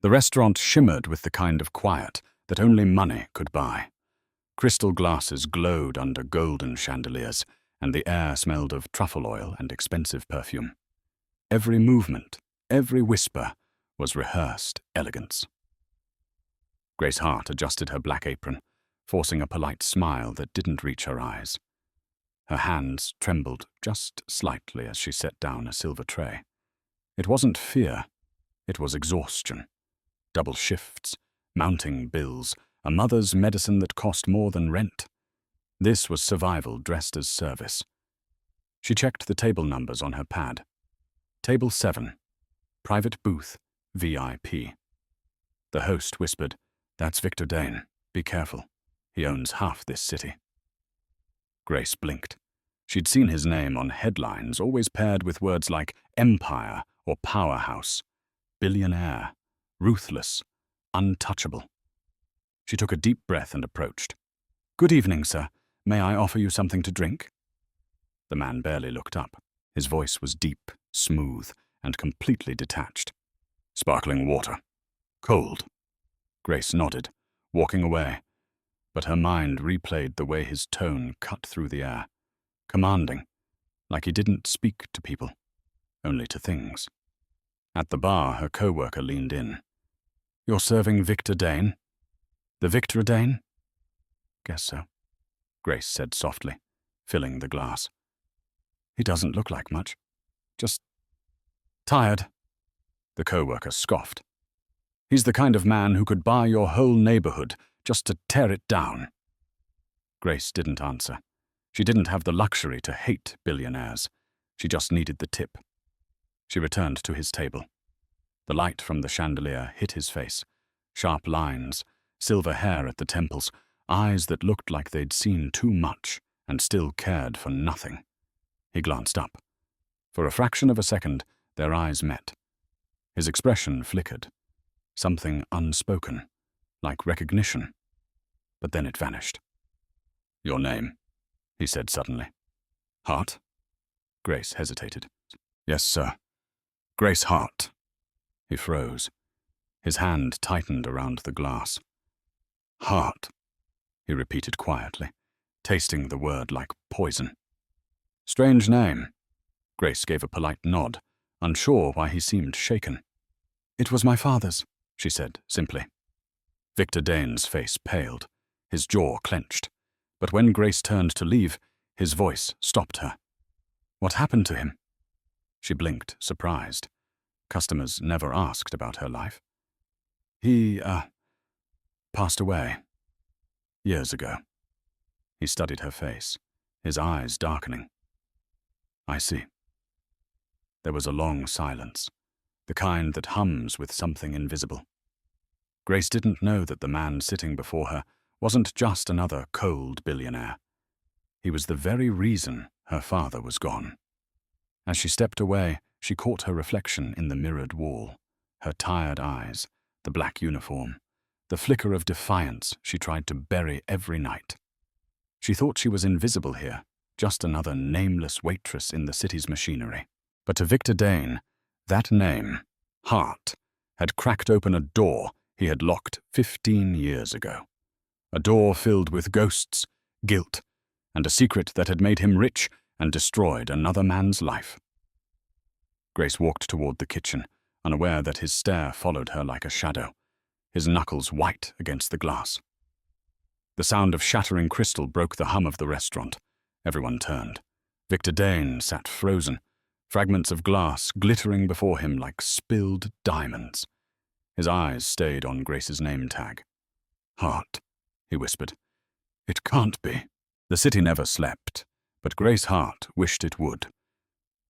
The restaurant shimmered with the kind of quiet that only money could buy. Crystal glasses glowed under golden chandeliers, and the air smelled of truffle oil and expensive perfume. Every movement, every whisper, was rehearsed elegance. Grace Hart adjusted her black apron, forcing a polite smile that didn't reach her eyes. Her hands trembled just slightly as she set down a silver tray. It wasn't fear, it was exhaustion. Double shifts, mounting bills, a mother's medicine that cost more than rent. This was survival dressed as service. She checked the table numbers on her pad. Table 7, private booth, VIP. The host whispered, "That's Victor Dane. Be careful. He owns half this city." Grace blinked. She'd seen his name on headlines, always paired with words like empire or powerhouse, billionaire, ruthless, untouchable. She took a deep breath and approached. "Good evening, sir. May I offer you something to drink?" The man barely looked up. His voice was deep, smooth, and completely detached. "Sparkling water. Cold." Grace nodded, walking away, but her mind replayed the way his tone cut through the air, commanding, like he didn't speak to people, only to things. At the bar, her co-worker leaned in. "You're serving Victor Dane? The Victor Dane?" "Guess so," Grace said softly, filling the glass. "He doesn't look like much. Just tired." The co-worker scoffed. "He's the kind of man who could buy your whole neighborhood just to tear it down." Grace didn't answer. She didn't have the luxury to hate billionaires. She just needed the tip. She returned to his table. The light from the chandelier hit his face. Sharp lines, silver hair at the temples, eyes that looked like they'd seen too much and still cared for nothing. He glanced up. For a fraction of a second, their eyes met. His expression flickered. Something unspoken, like recognition. But then it vanished. "Your name?" he said suddenly. "Hart?" Grace hesitated. "Yes, sir. Grace Hart." He froze. His hand tightened around the glass. "Hart," he repeated quietly, tasting the word like poison. "Strange name." Grace gave a polite nod, unsure why he seemed shaken. "It was my father's," she said simply. Victor Dane's face paled, his jaw clenched. But when Grace turned to leave, his voice stopped her. "What happened to him?" She blinked, surprised. Customers never asked about her life. He passed away. Years ago." He studied her face, his eyes darkening. "I see." There was a long silence, the kind that hums with something invisible. Grace didn't know that the man sitting before her wasn't just another cold billionaire. He was the very reason her father was gone. As she stepped away, she caught her reflection in the mirrored wall, her tired eyes, the black uniform, the flicker of defiance she tried to bury every night. She thought she was invisible here, just another nameless waitress in the city's machinery. But to Victor Dane, that name, Hart, had cracked open a door he had locked 15 years ago. A door filled with ghosts, guilt, and a secret that had made him rich and destroyed another man's life. Grace walked toward the kitchen, unaware that his stare followed her like a shadow, his knuckles white against the glass. The sound of shattering crystal broke the hum of the restaurant. Everyone turned. Victor Dane sat frozen, fragments of glass glittering before him like spilled diamonds. His eyes stayed on Grace's name tag. "Hart," he whispered. "It can't be." The city never slept, but Grace Hart wished it would.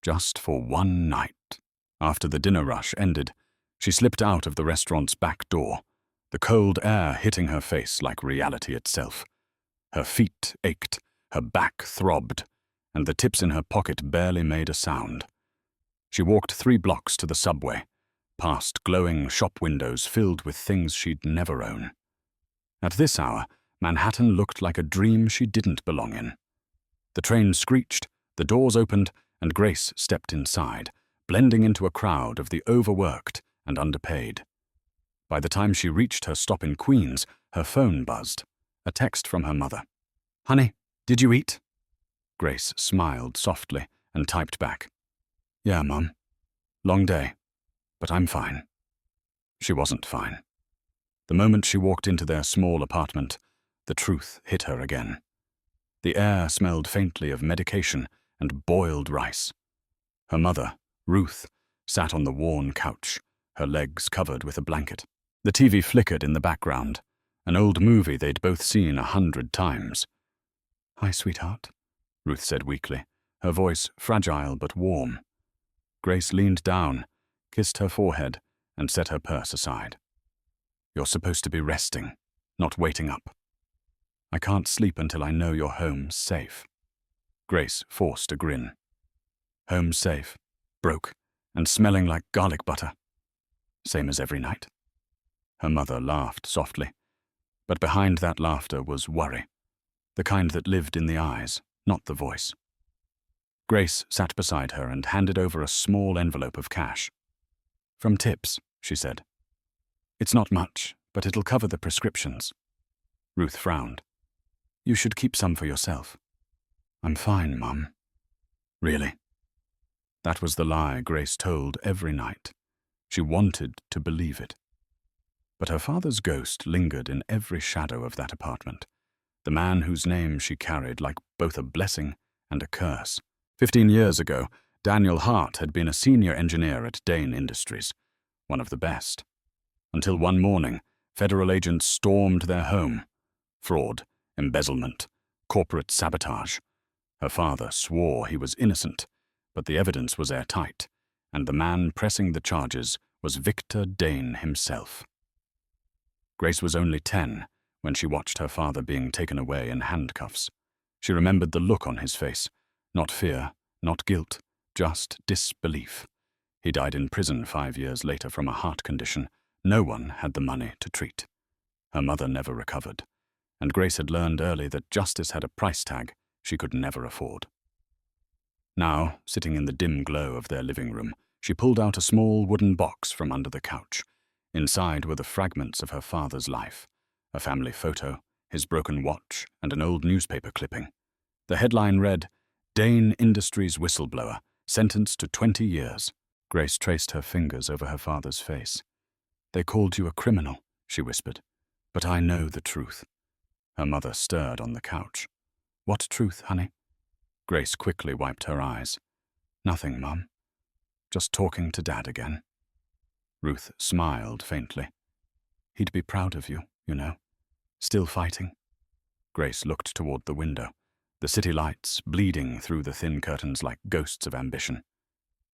Just for one night. After the dinner rush ended, she slipped out of the restaurant's back door, the cold air hitting her face like reality itself. Her feet ached, her back throbbed, and the tips in her pocket barely made a sound. She walked 3 blocks to the subway, past glowing shop windows filled with things she'd never own. At this hour, Manhattan looked like a dream she didn't belong in. The train screeched, the doors opened, and Grace stepped inside, blending into a crowd of the overworked and underpaid. By the time she reached her stop in Queens, her phone buzzed. A text from her mother. "Honey, did you eat?" Grace smiled softly and typed back. "Yeah, Mum. Long day, but I'm fine." She wasn't fine. The moment she walked into their small apartment, the truth hit her again. The air smelled faintly of medication and boiled rice. Her mother, Ruth, sat on the worn couch, her legs covered with a blanket. The TV flickered in the background, an old movie they'd both seen 100 times. "Hi, sweetheart," Ruth said weakly, her voice fragile but warm. Grace leaned down, kissed her forehead, and set her purse aside. "You're supposed to be resting, not waiting up. I can't sleep until I know you're home safe." Grace forced a grin. "Home safe, broke, and smelling like garlic butter. Same as every night." Her mother laughed softly, but behind that laughter was worry, the kind that lived in the eyes, not the voice. Grace sat beside her and handed over a small envelope of cash. "From Tips," she said. "It's not much, but it'll cover the prescriptions." Ruth frowned. "You should keep some for yourself." "I'm fine, Mum." "Really?" That was the lie Grace told every night. She wanted to believe it. But her father's ghost lingered in every shadow of that apartment, the man whose name she carried like both a blessing and a curse. 15 years ago, Daniel Hart had been a senior engineer at Dane Industries, one of the best. Until one morning, federal agents stormed their home. Fraud, embezzlement, corporate sabotage. Her father swore he was innocent, but the evidence was airtight, and the man pressing the charges was Victor Dane himself. Grace was only 10 when she watched her father being taken away in handcuffs. She remembered the look on his face, not fear, not guilt, just disbelief. He died in prison 5 years later from a heart condition no one had the money to treat. Her mother never recovered, and Grace had learned early that justice had a price tag she could never afford. Now, sitting in the dim glow of their living room, she pulled out a small wooden box from under the couch. Inside were the fragments of her father's life, a family photo, his broken watch, and an old newspaper clipping. The headline read, "Dane Industries whistleblower, sentenced to 20 years. Grace traced her fingers over her father's face. "They called you a criminal," she whispered, "but I know the truth." Her mother stirred on the couch. "What truth, honey?" Grace quickly wiped her eyes. "Nothing, Mum. Just talking to Dad again." Ruth smiled faintly. "He'd be proud of you, you know. Still fighting." Grace looked toward the window, the city lights bleeding through the thin curtains like ghosts of ambition.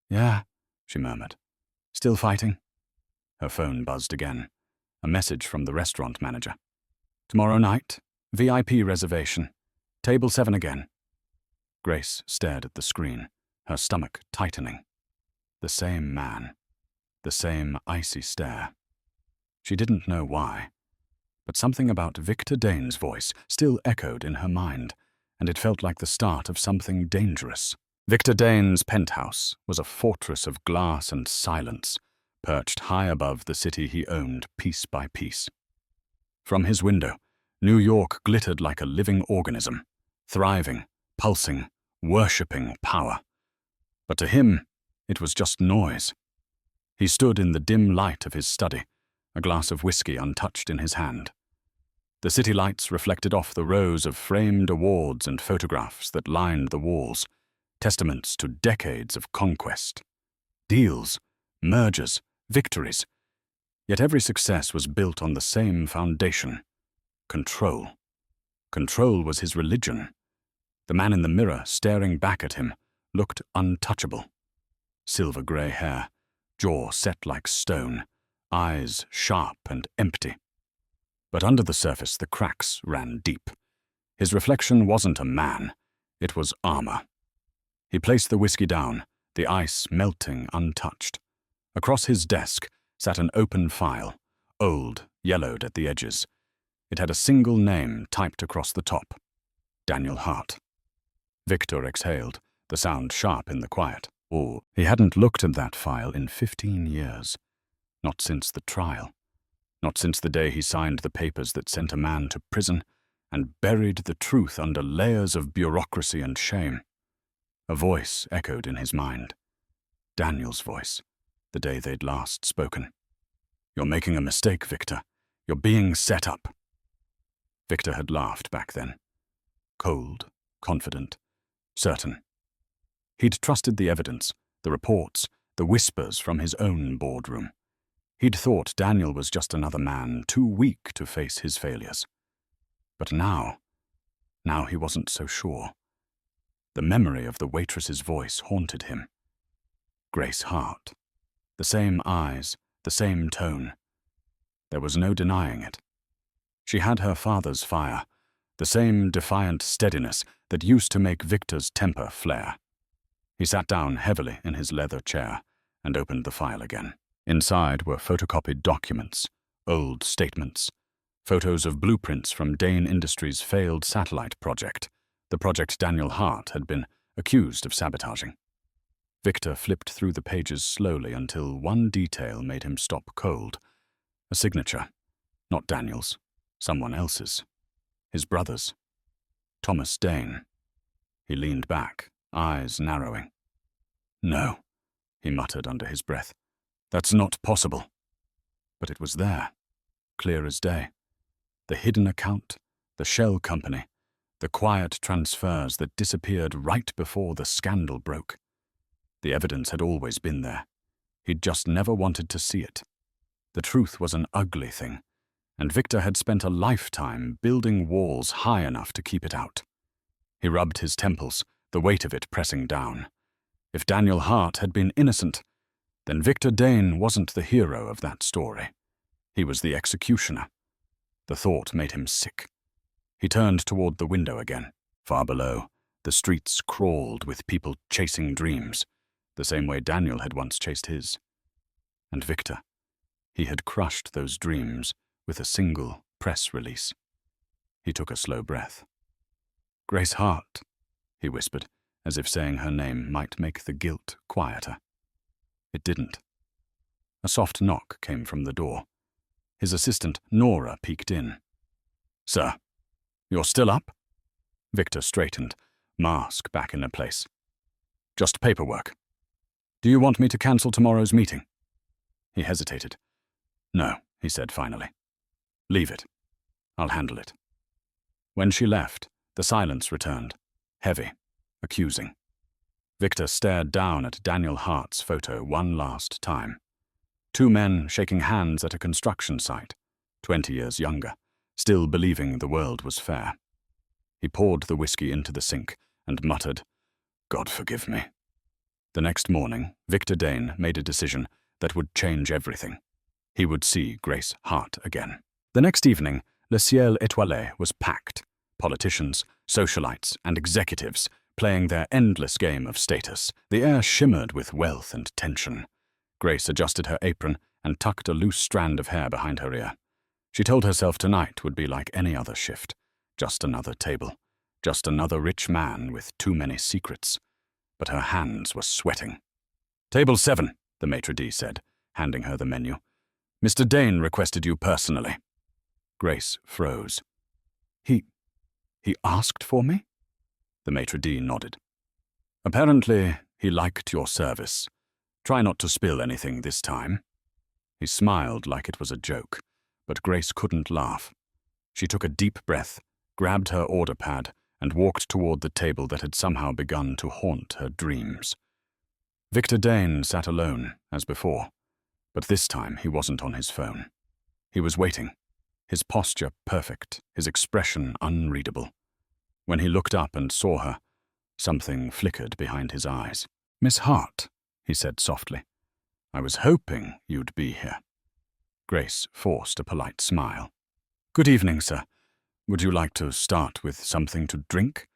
"Yeah," she murmured. "Still fighting." Her phone buzzed again. A message from the restaurant manager. "Tomorrow night, VIP reservation. Table 7 again." Grace stared at the screen, her stomach tightening. The same man. The same icy stare. She didn't know why, but something about Victor Dane's voice still echoed in her mind, and it felt like the start of something dangerous. Victor Dane's penthouse was a fortress of glass and silence, perched high above the city he owned piece by piece. From his window, New York glittered like a living organism, thriving, pulsing, worshipping power. But to him, it was just noise. He stood in the dim light of his study, a glass of whiskey untouched in his hand. The city lights reflected off the rows of framed awards and photographs that lined the walls, testaments to decades of conquest. Deals, mergers, victories. Yet every success was built on the same foundation: control. Control was his religion. The man in the mirror, staring back at him, looked untouchable. Silver grey hair, jaw set like stone, eyes sharp and empty. But under the surface, the cracks ran deep. His reflection wasn't a man, it was armor. He placed the whiskey down, the ice melting untouched. Across his desk sat an open file, old, yellowed at the edges. It had a single name typed across the top: Daniel Hart. Victor exhaled, the sound sharp in the quiet. He hadn't looked at that file in 15 years. Not since the trial. Not since the day he signed the papers that sent a man to prison and buried the truth under layers of bureaucracy and shame. A voice echoed in his mind. Daniel's voice, the day they'd last spoken. "You're making a mistake, Victor. You're being set up." Victor had laughed back then. Cold, confident, certain. He'd trusted the evidence, the reports, the whispers from his own boardroom. He'd thought Daniel was just another man too weak to face his failures. But now he wasn't so sure. The memory of the waitress's voice haunted him. Grace Hart. The same eyes, the same tone. There was no denying it. She had her father's fire, the same defiant steadiness that used to make Victor's temper flare. He sat down heavily in his leather chair and opened the file again. Inside were photocopied documents, old statements, photos of blueprints from Dane Industries' failed satellite project, the project Daniel Hart had been accused of sabotaging. Victor flipped through the pages slowly until one detail made him stop cold. A signature. Not Daniel's. Someone else's. His brother's. Thomas Dane. He leaned back, eyes narrowing. "No," he muttered under his breath. "That's not possible." But it was there, clear as day. The hidden account, the shell company, the quiet transfers that disappeared right before the scandal broke. The evidence had always been there. He'd just never wanted to see it. The truth was an ugly thing, and Victor had spent a lifetime building walls high enough to keep it out. He rubbed his temples, the weight of it pressing down. If Daniel Hart had been innocent, then Victor Dane wasn't the hero of that story. He was the executioner. The thought made him sick. He turned toward the window again. Far below, the streets crawled with people chasing dreams, the same way Daniel had once chased his. And Victor, he had crushed those dreams with a single press release. He took a slow breath. "Grace Hart," he whispered, as if saying her name might make the guilt quieter. It didn't. A soft knock came from the door. His assistant, Nora, peeked in. "Sir, you're still up?" Victor straightened, mask back in place. "Just paperwork. Do you want me to cancel tomorrow's meeting?" He hesitated. "No," he said finally. "Leave it. I'll handle it." When she left, the silence returned, heavy, accusing. Victor stared down at Daniel Hart's photo one last time. Two men shaking hands at a construction site, 20 years younger, still believing the world was fair. He poured the whiskey into the sink and muttered, "God forgive me." The next morning, Victor Dane made a decision that would change everything. He would see Grace Hart again. The next evening, Le Ciel Étoilé was packed. Politicians, socialites, and executives playing their endless game of status. The air shimmered with wealth and tension. Grace adjusted her apron and tucked a loose strand of hair behind her ear. She told herself tonight would be like any other shift. Just another table. Just another rich man with too many secrets. But her hands were sweating. "Table 7, the maitre d' said, handing her the menu. "Mr. Dane requested you personally." Grace froze. He asked for me?" The maitre d' nodded. "Apparently, he liked your service. Try not to spill anything this time." He smiled like it was a joke, but Grace couldn't laugh. She took a deep breath, grabbed her order pad, and walked toward the table that had somehow begun to haunt her dreams. Victor Dane sat alone, as before, but this time he wasn't on his phone. He was waiting, his posture perfect, his expression unreadable. When he looked up and saw her, something flickered behind his eyes. "Miss Hart," he said softly, "I was hoping you'd be here." Grace forced a polite smile. "Good evening, sir. Would you like to start with something to drink?"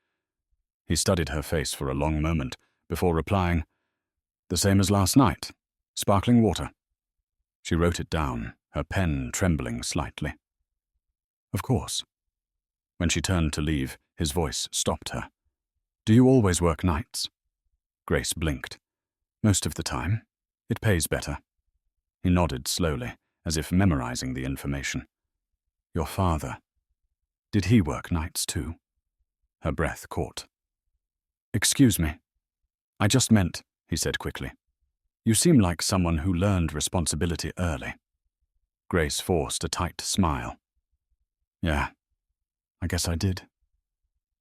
He studied her face for a long moment before replying, "The same as last night. Sparkling water." She wrote it down, her pen trembling slightly. "Of course." When she turned to leave, his voice stopped her. "Do you always work nights?" Grace blinked. "Most of the time. It pays better." He nodded slowly, as if memorizing the information. Your father. Did he work nights too? Her breath caught. Excuse me. I just meant, he said quickly. You seem like someone who learned responsibility early. Grace forced a tight smile. Yeah, I guess I did.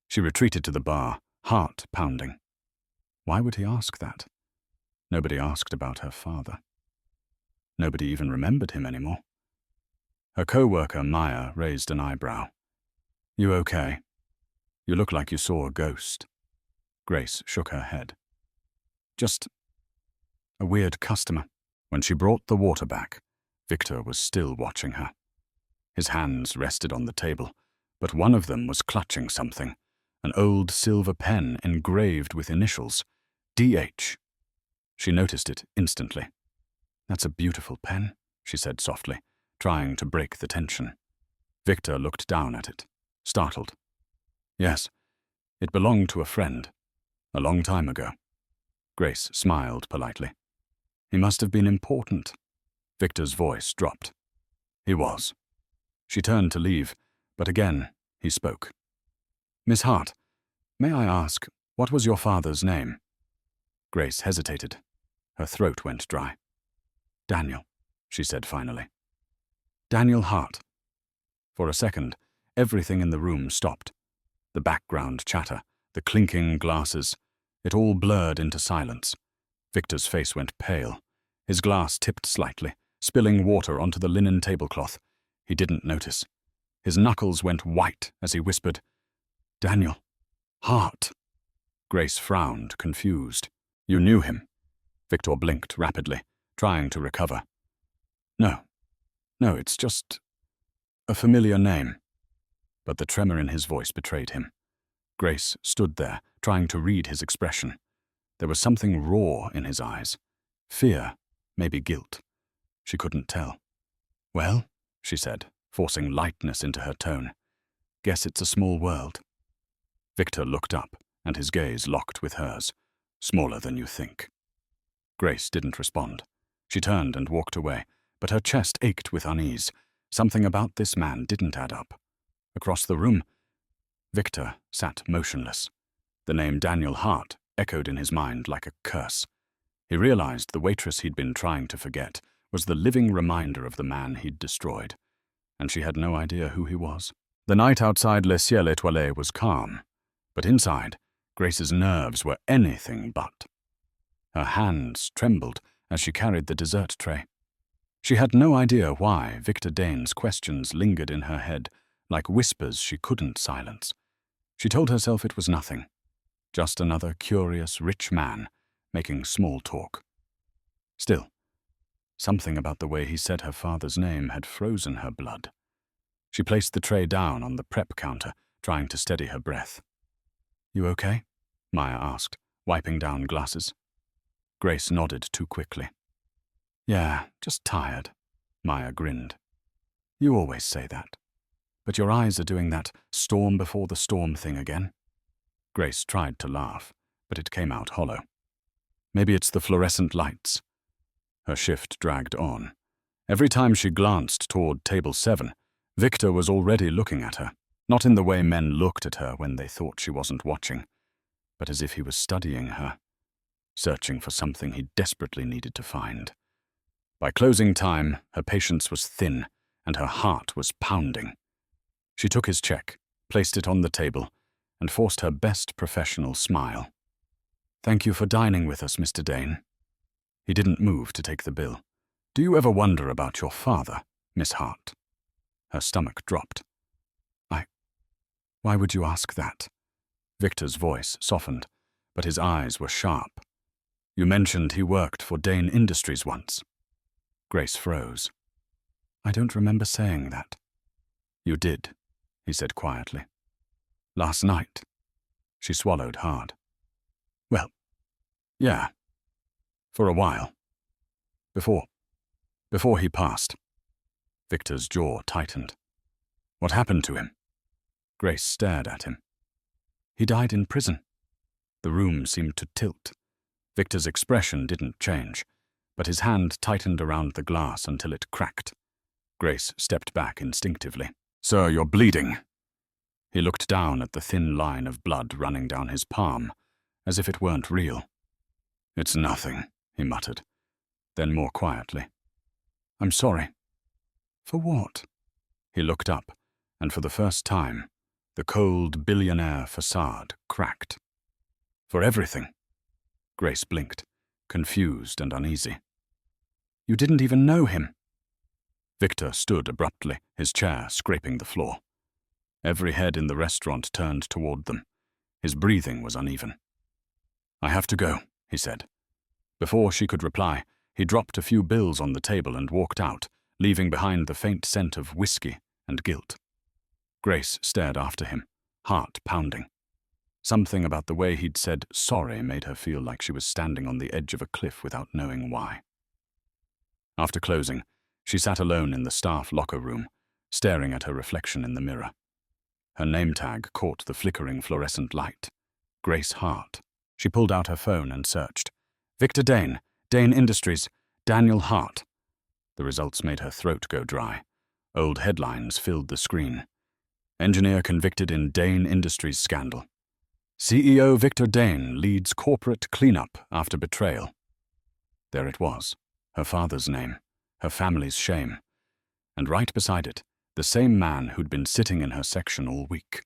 She retreated to the bar, heart pounding. Why would he ask that? Nobody asked about her father. Nobody even remembered him anymore. Her co-worker, Maya, raised an eyebrow. You okay? You look like you saw a ghost. Grace shook her head. Just a weird customer. When she brought the water back, Victor was still watching her. His hands rested on the table, but one of them was clutching something, an old silver pen engraved with initials, D.H. She noticed it instantly. That's a beautiful pen, she said softly, trying to break the tension. Victor looked down at it, startled. Yes, it belonged to a friend, a long time ago. Grace smiled politely. He must have been important. Victor's voice dropped. He was. She turned to leave, but again he spoke. Miss Hart, may I ask, what was your father's name? Grace hesitated. Her throat went dry. Daniel, she said finally. Daniel Hart. For a second, everything in the room stopped. The background chatter, the clinking glasses, it all blurred into silence. Victor's face went pale. His glass tipped slightly, spilling water onto the linen tablecloth. He didn't notice. His knuckles went white as he whispered, Daniel Hart. Grace frowned, confused. You knew him? Victor blinked rapidly, trying to recover. No, it's just a familiar name. But the tremor in his voice betrayed him. Grace stood there, trying to read his expression. There was something raw in his eyes. Fear, maybe guilt. She couldn't tell. Well, she said, forcing lightness into her tone. Guess it's a small world. Victor looked up, and his gaze locked with hers. Smaller than you think. Grace didn't respond. She turned and walked away, but her chest ached with unease. Something about this man didn't add up. Across the room, Victor sat motionless. The name Daniel Hart echoed in his mind like a curse. He realized the waitress he'd been trying to forget was the living reminder of the man he'd destroyed, and she had no idea who he was. The night outside Le Ciel Étoilé was calm, but inside, Grace's nerves were anything but. Her hands trembled as she carried the dessert tray. She had no idea why Victor Dane's questions lingered in her head, like whispers she couldn't silence. She told herself it was nothing, just another curious, rich man making small talk. Still, something about the way he said her father's name had frozen her blood. She placed the tray down on the prep counter, trying to steady her breath. You okay? Maya asked, wiping down glasses. Grace nodded too quickly. Yeah, just tired. Maya grinned. You always say that. But your eyes are doing that storm before the storm thing again. Grace tried to laugh, but it came out hollow. Maybe it's the fluorescent lights. Her shift dragged on. Every time she glanced toward table 7, Victor was already looking at her, not in the way men looked at her when they thought she wasn't watching, but as if he was studying her, searching for something he desperately needed to find. By closing time, her patience was thin, and her heart was pounding. She took his check, placed it on the table, and forced her best professional smile. Thank you for dining with us, Mr. Dane. He didn't move to take the bill. Do you ever wonder about your father, Miss Hart? Her stomach dropped. Why would you ask that? Victor's voice softened, but his eyes were sharp. You mentioned he worked for Dane Industries once. Grace froze. I don't remember saying that. You did, he said quietly. Last night. She swallowed hard. Well, yeah. For a while. Before he passed. Victor's jaw tightened. What happened to him? Grace stared at him. He died in prison. The room seemed to tilt. Victor's expression didn't change, but his hand tightened around the glass until it cracked. Grace stepped back instinctively. "Sir, you're bleeding." He looked down at the thin line of blood running down his palm, as if it weren't real. "It's nothing," he muttered. Then more quietly, "I'm sorry." "For what?" He looked up, and for the first time, the cold billionaire facade cracked. "For everything." Grace blinked, confused and uneasy. "You didn't even know him." Victor stood abruptly, his chair scraping the floor. Every head in the restaurant turned toward them. His breathing was uneven. "I have to go," he said. Before she could reply, he dropped a few bills on the table and walked out, leaving behind the faint scent of whiskey and guilt. Grace stared after him, heart pounding. Something about the way he'd said sorry made her feel like she was standing on the edge of a cliff without knowing why. After closing, she sat alone in the staff locker room, staring at her reflection in the mirror. Her name tag caught the flickering fluorescent light. Grace Hart. She pulled out her phone and searched. "Victor Dane, Dane Industries, Daniel Hart." The results made her throat go dry. Old headlines filled the screen. "Engineer convicted in Dane Industries scandal. CEO Victor Dane leads corporate cleanup after betrayal." There it was, her father's name, her family's shame. And right beside it, the same man who'd been sitting in her section all week.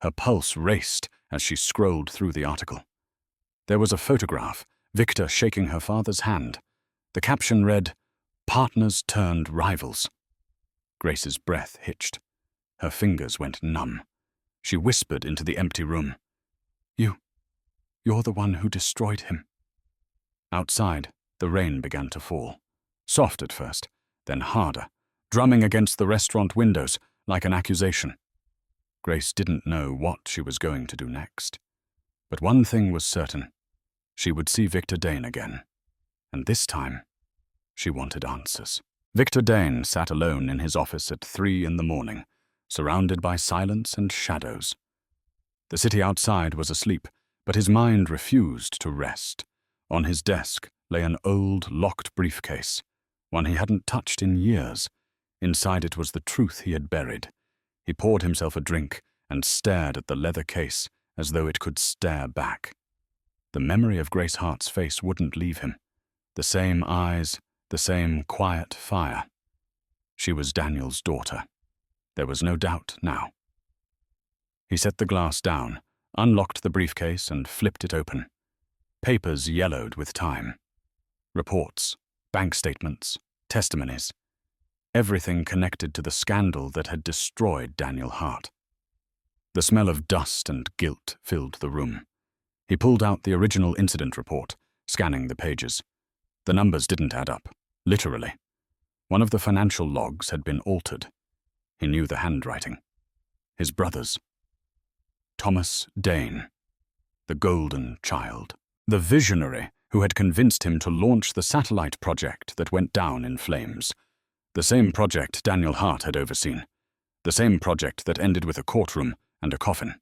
Her pulse raced as she scrolled through the article. There was a photograph, Victor shaking her father's hand. The caption read, "Partners turned rivals." Grace's breath hitched. Her fingers went numb. She whispered into the empty room, You're the one who destroyed him." Outside, the rain began to fall. Soft at first, then harder, drumming against the restaurant windows like an accusation. Grace didn't know what she was going to do next. But one thing was certain. She would see Victor Dane again. And this time, she wanted answers. Victor Dane sat alone in his office at 3 a.m, surrounded by silence and shadows. The city outside was asleep, but his mind refused to rest. On his desk lay an old, locked briefcase, one he hadn't touched in years. Inside it was the truth he had buried. He poured himself a drink and stared at the leather case as though it could stare back. The memory of Grace Hart's face wouldn't leave him. The same eyes, the same quiet fire. She was Daniel's daughter. There was no doubt now. He set the glass down, unlocked the briefcase and flipped it open. Papers yellowed with time. Reports, bank statements, testimonies. Everything connected to the scandal that had destroyed Daniel Hart. The smell of dust and guilt filled the room. He pulled out the original incident report, scanning the pages. The numbers didn't add up, literally. One of the financial logs had been altered. He knew the handwriting. His brother's. Thomas Dane, the golden child. The visionary who had convinced him to launch the satellite project that went down in flames. The same project Daniel Hart had overseen. The same project that ended with a courtroom and a coffin.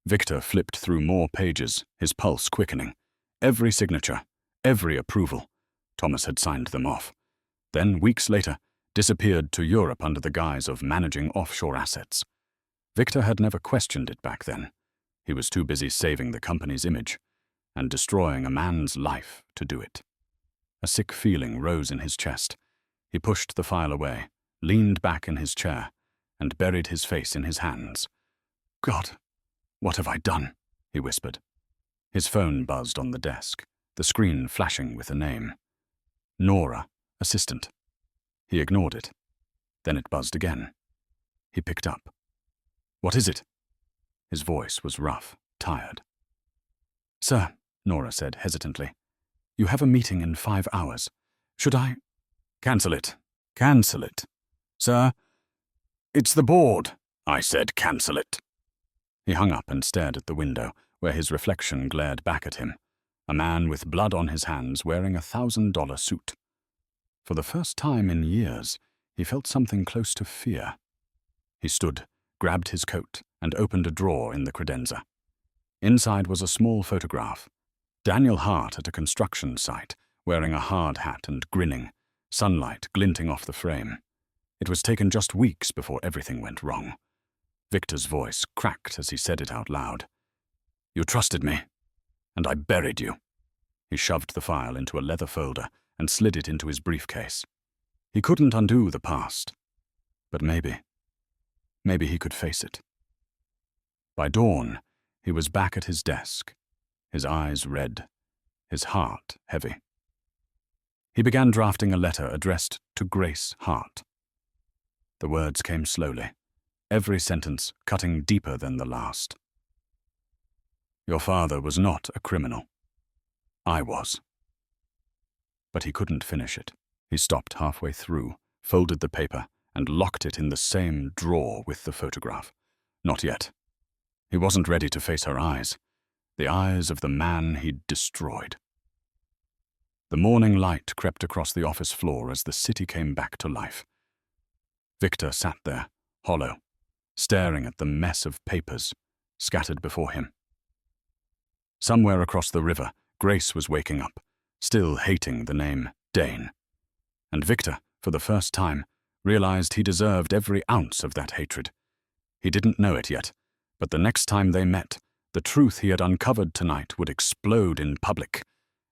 Victor flipped through more pages, his pulse quickening. Every signature, every approval. Thomas had signed them off. Then, weeks later, disappeared to Europe under the guise of managing offshore assets. Victor had never questioned it back then. He was too busy saving the company's image and destroying a man's life to do it. A sick feeling rose in his chest. He pushed the file away, leaned back in his chair, and buried his face in his hands. "God, what have I done?" he whispered. His phone buzzed on the desk, the screen flashing with a name. Nora, assistant. He ignored it. Then it buzzed again. He picked up. "What is it?" His voice was rough, tired. "Sir," Nora said hesitantly, "you have a meeting in 5 hours. Should I—" "Cancel it. Cancel it. Sir, it's the board. I said cancel it." He hung up and stared at the window, where his reflection glared back at him. A man with blood on his hands wearing a $1,000 suit. For the first time in years, he felt something close to fear. He stood, grabbed his coat, and opened a drawer in the credenza. Inside was a small photograph. Daniel Hart at a construction site, wearing a hard hat and grinning, sunlight glinting off the frame. It was taken just weeks before everything went wrong. Victor's voice cracked as he said it out loud. "You trusted me, and I buried you." He shoved the file into a leather folder and slid it into his briefcase. He couldn't undo the past, but maybe he could face it. By dawn, he was back at his desk, his eyes red, his heart heavy. He began drafting a letter addressed to Grace Hart. The words came slowly, every sentence cutting deeper than the last. "Your father was not a criminal. I was." But he couldn't finish it. He stopped halfway through, folded the paper, and locked it in the same drawer with the photograph. Not yet. He wasn't ready to face her eyes, the eyes of the man he'd destroyed. The morning light crept across the office floor as the city came back to life. Victor sat there, hollow, staring at the mess of papers scattered before him. Somewhere across the river, Grace was waking up, still hating the name Dane. And Victor, for the first time, realized he deserved every ounce of that hatred. He didn't know it yet, but the next time they met, the truth he had uncovered tonight would explode in public,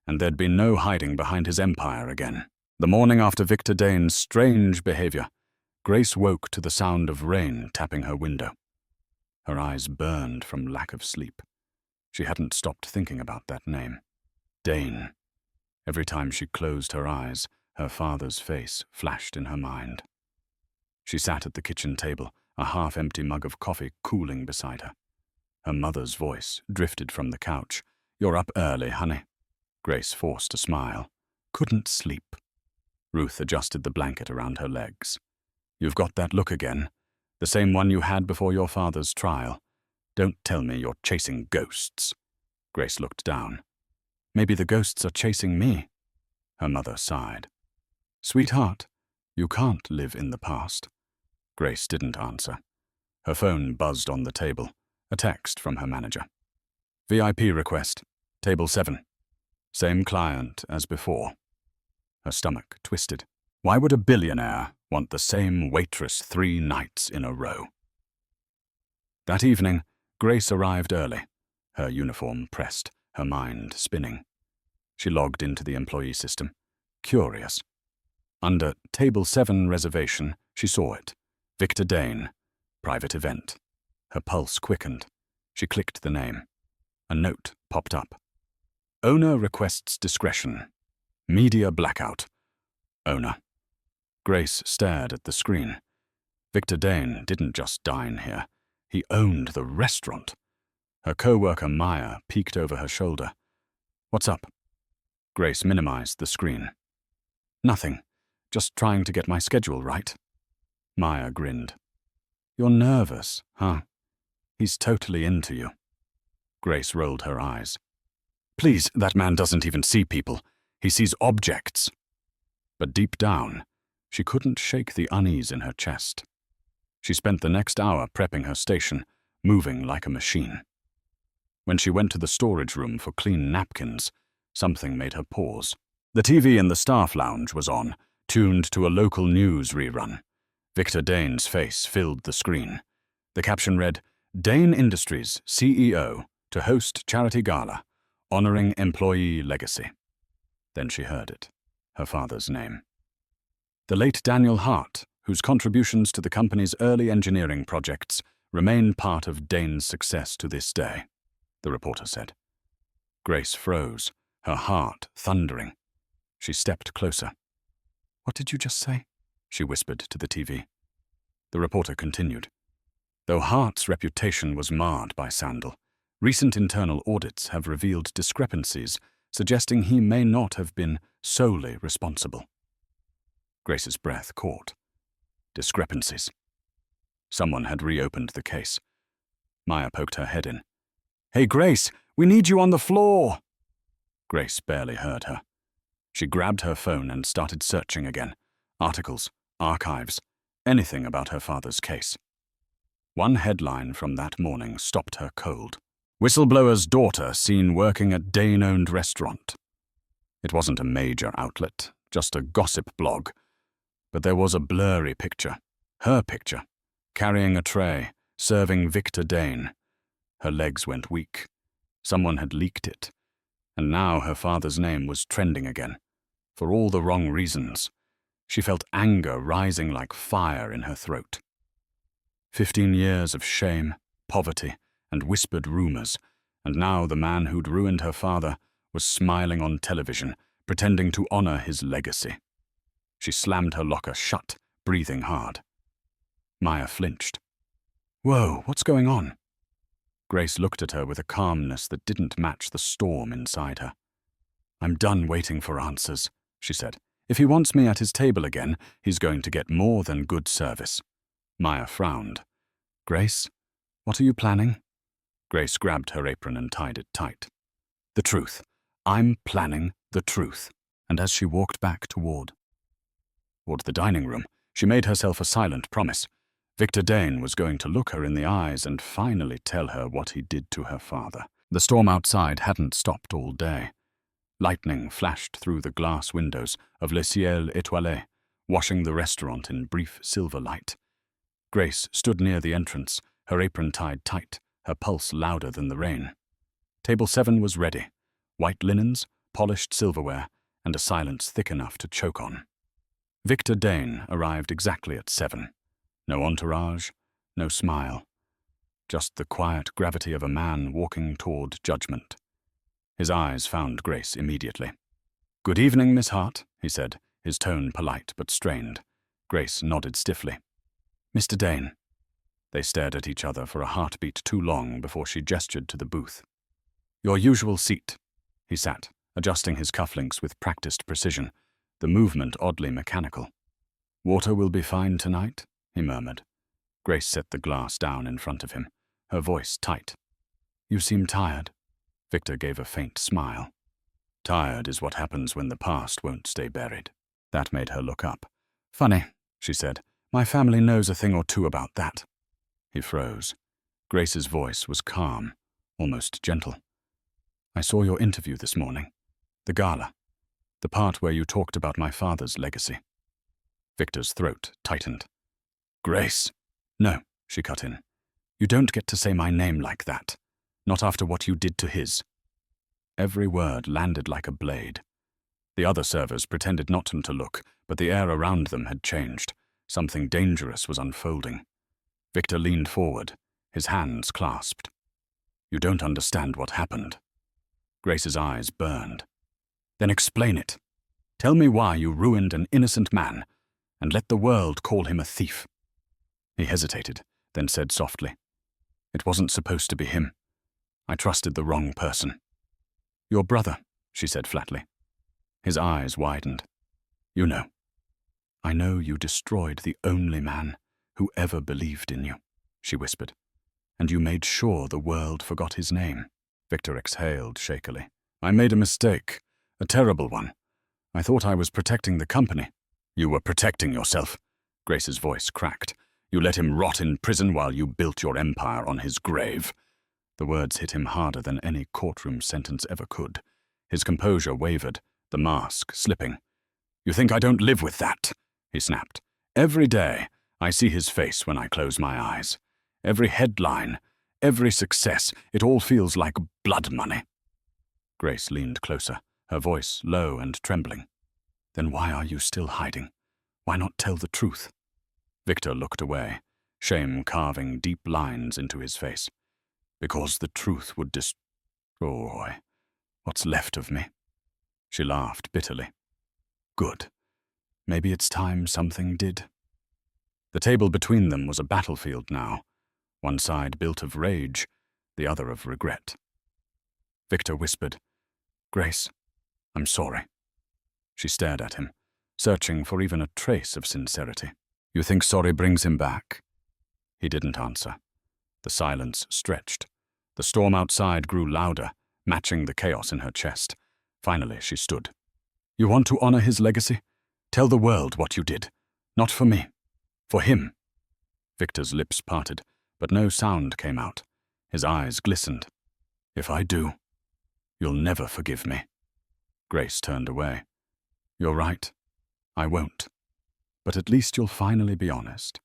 and there'd be no hiding behind his empire again. The morning after Victor Dane's strange behavior, Grace woke to the sound of rain tapping her window. Her eyes burned from lack of sleep. She hadn't stopped thinking about that name. Dane. Every time she closed her eyes, her father's face flashed in her mind. She sat at the kitchen table, a half-empty mug of coffee cooling beside her. Her mother's voice drifted from the couch. "You're up early, honey." Grace forced a smile. "Couldn't sleep." Ruth adjusted the blanket around her legs. "You've got that look again, the same one you had before your father's trial. Don't tell me you're chasing ghosts." Grace looked down. "Maybe the ghosts are chasing me." Her mother sighed. "Sweetheart, you can't live in the past." Grace didn't answer. Her phone buzzed on the table, a text from her manager. "VIP request, table 7. Same client as before." Her stomach twisted. Why would a billionaire want the same waitress 3 nights in a row? That evening, Grace arrived early, her uniform pressed, her mind spinning. She logged into the employee system, curious. Under Table 7 reservation, she saw it. Victor Dane, private event. Her pulse quickened. She clicked the name. A note popped up. Owner requests discretion. Media blackout. Owner. Grace stared at the screen. Victor Dane didn't just dine here. He owned the restaurant. Her co-worker Maya peeked over her shoulder. "What's up?" Grace minimized the screen. "Nothing. Just trying to get my schedule right." Maya grinned. "You're nervous, huh? He's totally into you." Grace rolled her eyes. "Please, that man doesn't even see people. He sees objects." But deep down, she couldn't shake the unease in her chest. She spent the next hour prepping her station, moving like a machine. When she went to the storage room for clean napkins, something made her pause. The TV in the staff lounge was on, tuned to a local news rerun. Victor Dane's face filled the screen. The caption read, "Dane Industries CEO to host charity gala, honoring employee legacy." Then she heard it, her father's name. The late Daniel Hart, whose contributions to the company's early engineering projects remain part of Dane's success to this day, the reporter said. Grace froze, her heart thundering. She stepped closer. "What did you just say?" she whispered to the TV. The reporter continued. Though Hart's reputation was marred by Sandal, recent internal audits have revealed discrepancies suggesting he may not have been solely responsible. Grace's breath caught. Discrepancies. Someone had reopened the case. Maya poked her head in. "Hey, Grace, we need you on the floor!" Grace barely heard her. She grabbed her phone and started searching again. Articles, archives, anything about her father's case. One headline from that morning stopped her cold. Whistleblower's daughter seen working at Dane-owned restaurant. It wasn't a major outlet, just a gossip blog. But there was a blurry picture, her picture, carrying a tray, serving Victor Dane. Her legs went weak. Someone had leaked it, and now her father's name was trending again, for all the wrong reasons. She felt anger rising like fire in her throat. 15 years of shame, poverty, and whispered rumors, and now the man who'd ruined her father was smiling on television, pretending to honor his legacy. She slammed her locker shut, breathing hard. Maya flinched. "Whoa, what's going on?" Grace looked at her with a calmness that didn't match the storm inside her. "I'm done waiting for answers," she said. "If he wants me at his table again, he's going to get more than good service." Maya frowned. "Grace, what are you planning?" Grace grabbed her apron and tied it tight. "The truth. I'm planning the truth." And as she walked back toward the dining room, she made herself a silent promise. Victor Dane was going to look her in the eyes and finally tell her what he did to her father. The storm outside hadn't stopped all day. Lightning flashed through the glass windows of Le Ciel Étoilé, washing the restaurant in brief silver light. Grace stood near the entrance, her apron tied tight, her pulse louder than the rain. Table 7 was ready, white linens, polished silverware, and a silence thick enough to choke on. Victor Dane arrived exactly at 7. No entourage, no smile. Just the quiet gravity of a man walking toward judgment. His eyes found Grace immediately. "Good evening, Miss Hart," he said, his tone polite but strained. Grace nodded stiffly. "Mr. Dane." They stared at each other for a heartbeat too long before she gestured to the booth. "Your usual seat." He sat, adjusting his cufflinks with practiced precision, the movement oddly mechanical. "Water will be fine tonight," he murmured. Grace set the glass down in front of him, her voice tight. "You seem tired." Victor gave a faint smile. "Tired is what happens when the past won't stay buried." That made her look up. "Funny," she said. "My family knows a thing or two about that." He froze. Grace's voice was calm, almost gentle. "I saw your interview this morning. The gala. The part where you talked about my father's legacy." Victor's throat tightened. "Grace." "No," she cut in. "You don't get to say my name like that. Not after what you did to his." Every word landed like a blade. The other servers pretended not to look, but the air around them had changed. Something dangerous was unfolding. Victor leaned forward, his hands clasped. "You don't understand what happened." Grace's eyes burned. "Then explain it. Tell me why you ruined an innocent man, and let the world call him a thief." He hesitated, then said softly, "It wasn't supposed to be him. I trusted the wrong person." "Your brother," she said flatly. His eyes widened. "You know. I know you destroyed the only man who ever believed in you," she whispered. "And you made sure the world forgot his name." Victor exhaled shakily. "I made a mistake, a terrible one. I thought I was protecting the company." "You were protecting yourself." Grace's voice cracked. "You let him rot in prison while you built your empire on his grave." The words hit him harder than any courtroom sentence ever could. His composure wavered, the mask slipping. "You think I don't live with that?" he snapped. "Every day, I see his face when I close my eyes. Every headline, every success, it all feels like blood money." Grace leaned closer, her voice low and trembling. "Then why are you still hiding? Why not tell the truth?" Victor looked away, shame carving deep lines into his face. "Because the truth would destroy what's left of me." She laughed bitterly. "Good. Maybe it's time something did." The table between them was a battlefield now, one side built of rage, the other of regret. Victor whispered, "Grace, I'm sorry." She stared at him, searching for even a trace of sincerity. "You think sorry brings him back?" He didn't answer. The silence stretched. The storm outside grew louder, matching the chaos in her chest. Finally, she stood. "You want to honor his legacy? Tell the world what you did. Not for me. For him." Victor's lips parted, but no sound came out. His eyes glistened. "If I do, you'll never forgive me." Grace turned away. "You're right. I won't." But at least you'll finally be honest."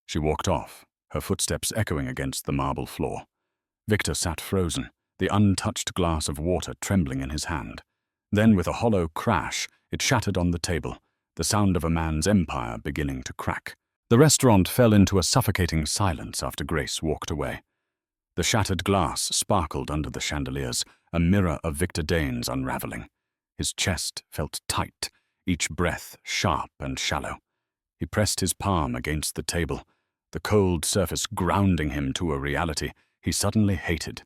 She walked off, her footsteps echoing against the marble floor. Victor sat frozen, the untouched glass of water trembling in his hand. Then, with a hollow crash, it shattered on the table, the sound of a man's empire beginning to crack. The restaurant fell into a suffocating silence after Grace walked away. The shattered glass sparkled under the chandeliers, a mirror of Victor Dane's unraveling. His chest felt tight, each breath sharp and shallow. He pressed his palm against the table, the cold surface grounding him to a reality he suddenly hated.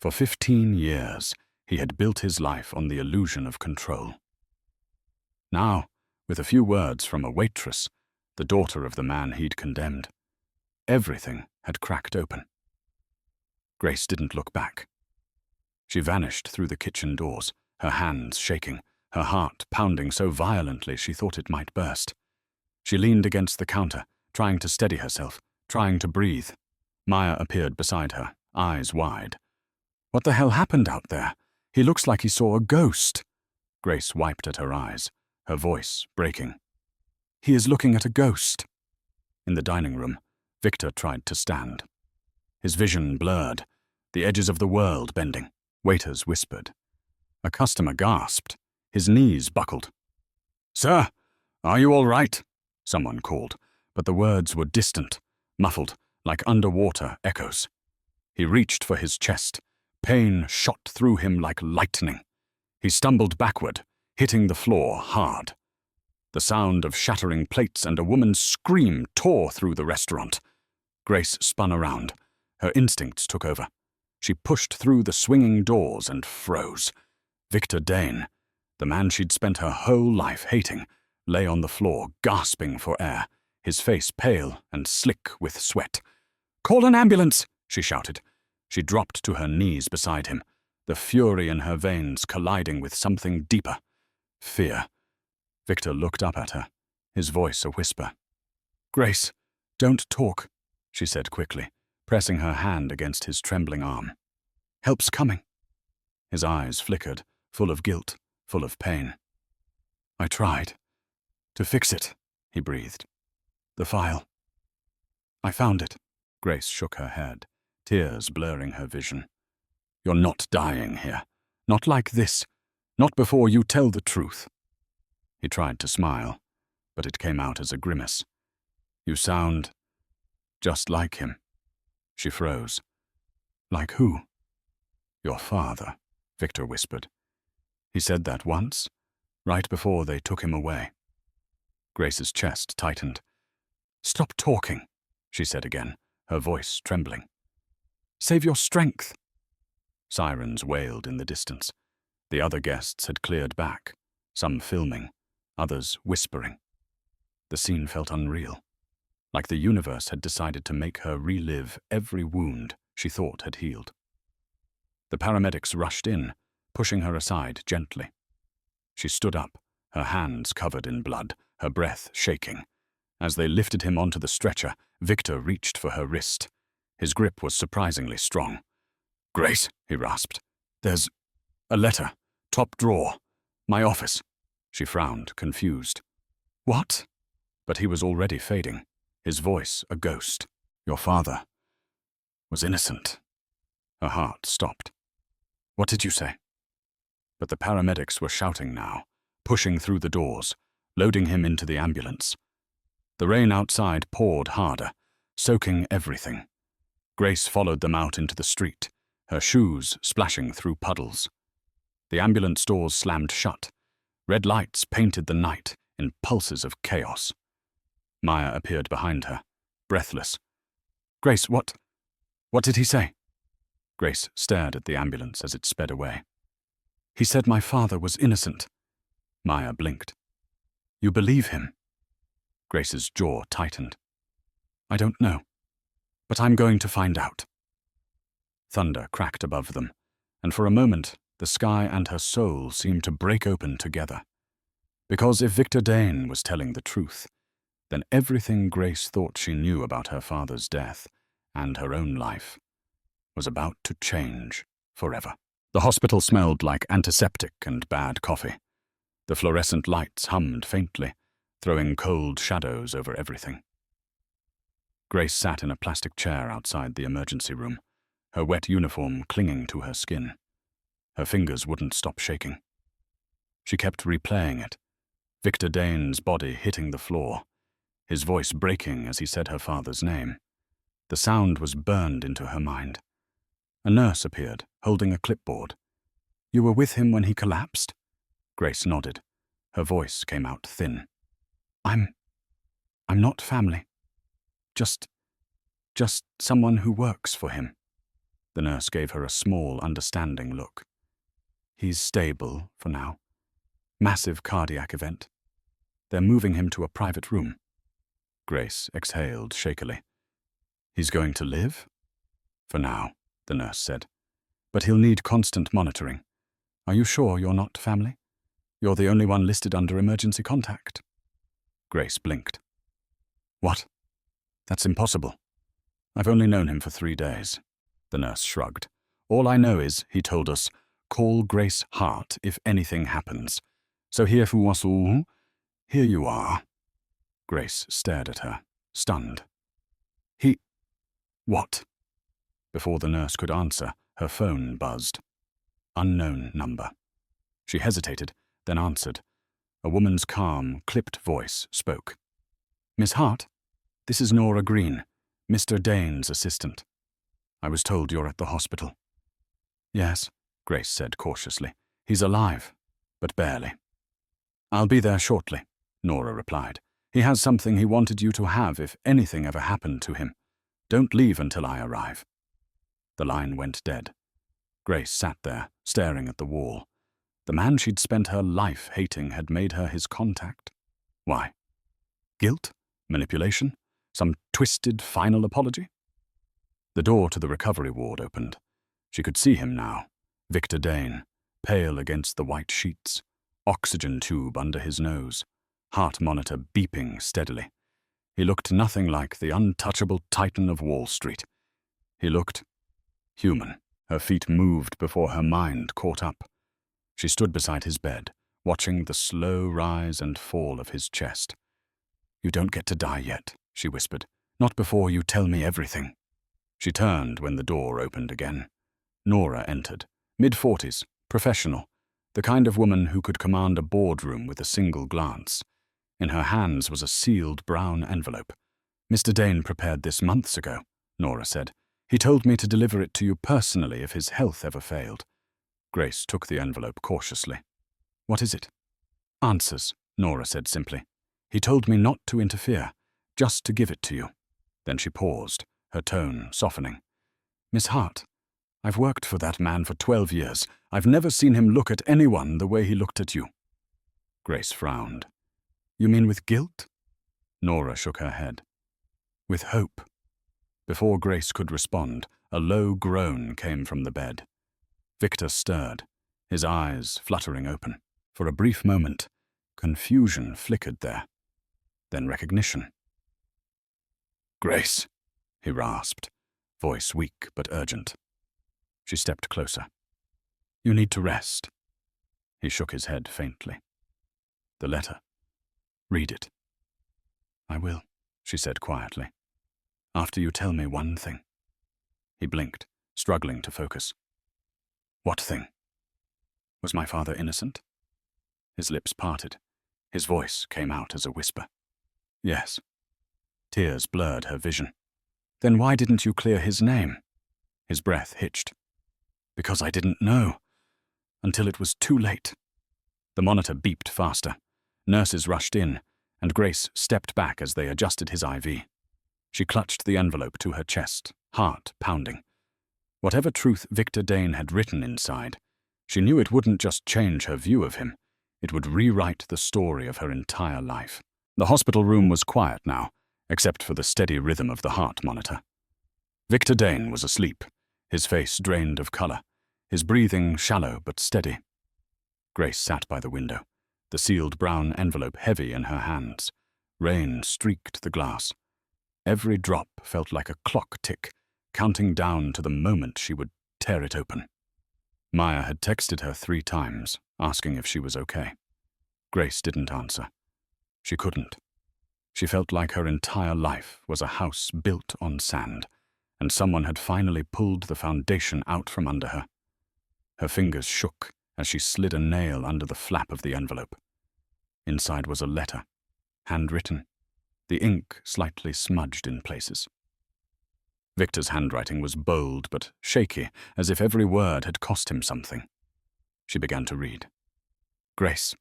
For 15 years, he had built his life on the illusion of control. Now, with a few words from a waitress, the daughter of the man he'd condemned, everything had cracked open. Grace didn't look back. She vanished through the kitchen doors, her hands shaking, her heart pounding so violently she thought it might burst. She leaned against the counter, trying to steady herself, trying to breathe. Maya appeared beside her, eyes wide. "What the hell happened out there? He looks like he saw a ghost." Grace wiped at her eyes, her voice breaking. "He is looking at a ghost." In the dining room, Victor tried to stand. His vision blurred, the edges of the world bending. Waiters whispered. A customer gasped. His knees buckled. "Sir, are you all right?" someone called, but the words were distant, muffled, like underwater echoes. He reached for his chest. Pain shot through him like lightning. He stumbled backward, hitting the floor hard. The sound of shattering plates and a woman's scream tore through the restaurant. Grace spun around. Her instincts took over. She pushed through the swinging doors and froze. Victor Dane, the man she'd spent her whole life hating, lay on the floor, gasping for air, his face pale and slick with sweat. "Call an ambulance!" she shouted. She dropped to her knees beside him, the fury in her veins colliding with something deeper. Fear. Victor looked up at her, his voice a whisper. "Grace, don't talk," she said quickly, pressing her hand against his trembling arm. "Help's coming." His eyes flickered, full of guilt, full of pain. "I tried to fix it," he breathed. "The file. I found it." Grace shook her head, tears blurring her vision. "You're not dying here. Not like this. Not before you tell the truth." He tried to smile, but it came out as a grimace. "You sound just like him." She froze. "Like who?" "Your father," Victor whispered. "He said that once, right before they took him away." Grace's chest tightened. "Stop talking," she said again, her voice trembling. "Save your strength." Sirens wailed in the distance. The other guests had cleared back, some filming, others whispering. The scene felt unreal, like the universe had decided to make her relive every wound she thought had healed. The paramedics rushed in, pushing her aside gently. She stood up, her hands covered in blood, her breath shaking. As they lifted him onto the stretcher, Victor reached for her wrist. His grip was surprisingly strong. "Grace," he rasped. "There's a letter. Top drawer. My office." She frowned, confused. "What?" But he was already fading, his voice a ghost. "Your father was innocent." Her heart stopped. "What did you say?" But the paramedics were shouting now, pushing through the doors, loading him into the ambulance. The rain outside poured harder, soaking everything. Grace followed them out into the street, her shoes splashing through puddles. The ambulance doors slammed shut. Red lights painted the night in pulses of chaos. Maya appeared behind her, breathless. "Grace, what did he say?" Grace stared at the ambulance as it sped away. "He said my father was innocent." Maya blinked. "You believe him?" Grace's jaw tightened. "I don't know, but I'm going to find out." Thunder cracked above them, and for a moment the sky and her soul seemed to break open together. Because if Victor Dane was telling the truth, then everything Grace thought she knew about her father's death and her own life was about to change forever. The hospital smelled like antiseptic and bad coffee. The fluorescent lights hummed faintly, throwing cold shadows over everything. Grace sat in a plastic chair outside the emergency room, her wet uniform clinging to her skin. Her fingers wouldn't stop shaking. She kept replaying it, Victor Dane's body hitting the floor, his voice breaking as he said her father's name. The sound was burned into her mind. A nurse appeared, holding a clipboard. "You were with him when he collapsed?" Grace nodded. Her voice came out thin. I'm not family. Just someone who works for him." The nurse gave her a small, understanding look. "He's stable for now. Massive cardiac event. They're moving him to a private room." Grace exhaled shakily. "He's going to live?" "For now," the nurse said. "But he'll need constant monitoring. Are you sure you're not family? You're the only one listed under emergency contact." Grace blinked. "What? That's impossible. I've only known him for 3 days." The nurse shrugged. "All I know is, he told us, call Grace Hart if anything happens. So here you are." Grace stared at her, stunned. What?" Before the nurse could answer, her phone buzzed. Unknown number. She hesitated, then answered. A woman's calm, clipped voice spoke. "Miss Hart, this is Nora Green, Mr. Dane's assistant. I was told you're at the hospital." "Yes," Grace said cautiously. "He's alive, but barely." "I'll be there shortly," Nora replied. "He has something he wanted you to have if anything ever happened to him. Don't leave until I arrive." The line went dead. Grace sat there, staring at the wall. The man she'd spent her life hating had made her his contact. Why? Guilt? Manipulation? Some twisted final apology? The door to the recovery ward opened. She could see him now. Victor Dane, pale against the white sheets, oxygen tube under his nose, heart monitor beeping steadily. He looked nothing like the untouchable titan of Wall Street. He looked human. Her feet moved before her mind caught up. She stood beside his bed, watching the slow rise and fall of his chest. "You don't get to die yet," she whispered. "Not before you tell me everything." She turned when the door opened again. Nora entered, mid-40s, professional, the kind of woman who could command a boardroom with a single glance. In her hands was a sealed brown envelope. "Mr. Dane prepared this months ago," Nora said. "He told me to deliver it to you personally if his health ever failed." Grace took the envelope cautiously. "What is it?" "Answers," Nora said simply. "He told me not to interfere, just to give it to you." Then she paused, her tone softening. "Miss Hart, I've worked for that man for 12 years. I've never seen him look at anyone the way he looked at you." Grace frowned. "You mean with guilt?" Nora shook her head. "With hope." Before Grace could respond, a low groan came from the bed. Victor stirred, his eyes fluttering open. For a brief moment, confusion flickered there, then recognition. "Grace," he rasped, voice weak but urgent. She stepped closer. "You need to rest." He shook his head faintly. "The letter. Read it." "I will," she said quietly. "After you tell me one thing." He blinked, struggling to focus. "What thing?" Was my father innocent? His lips parted. His voice came out as a whisper. "Yes." Tears blurred her vision. "Then why didn't you clear his name?" His breath hitched. "Because I didn't know. Until it was too late." The monitor beeped faster. Nurses rushed in, and Grace stepped back as they adjusted his IV. She clutched the envelope to her chest, heart pounding. Whatever truth Victor Dane had written inside, she knew it wouldn't just change her view of him, it would rewrite the story of her entire life. The hospital room was quiet now, except for the steady rhythm of the heart monitor. Victor Dane was asleep, his face drained of color, his breathing shallow but steady. Grace sat by the window, the sealed brown envelope heavy in her hands. Rain streaked the glass. Every drop felt like a clock tick, counting down to the moment she would tear it open. Maya had texted her 3 times, asking if she was okay. Grace didn't answer. She couldn't. She felt like her entire life was a house built on sand, and someone had finally pulled the foundation out from under her. Her fingers shook as she slid a nail under the flap of the envelope. Inside was a letter, handwritten, the ink slightly smudged in places. Victor's handwriting was bold but shaky, as if every word had cost him something. She began to read. Grace,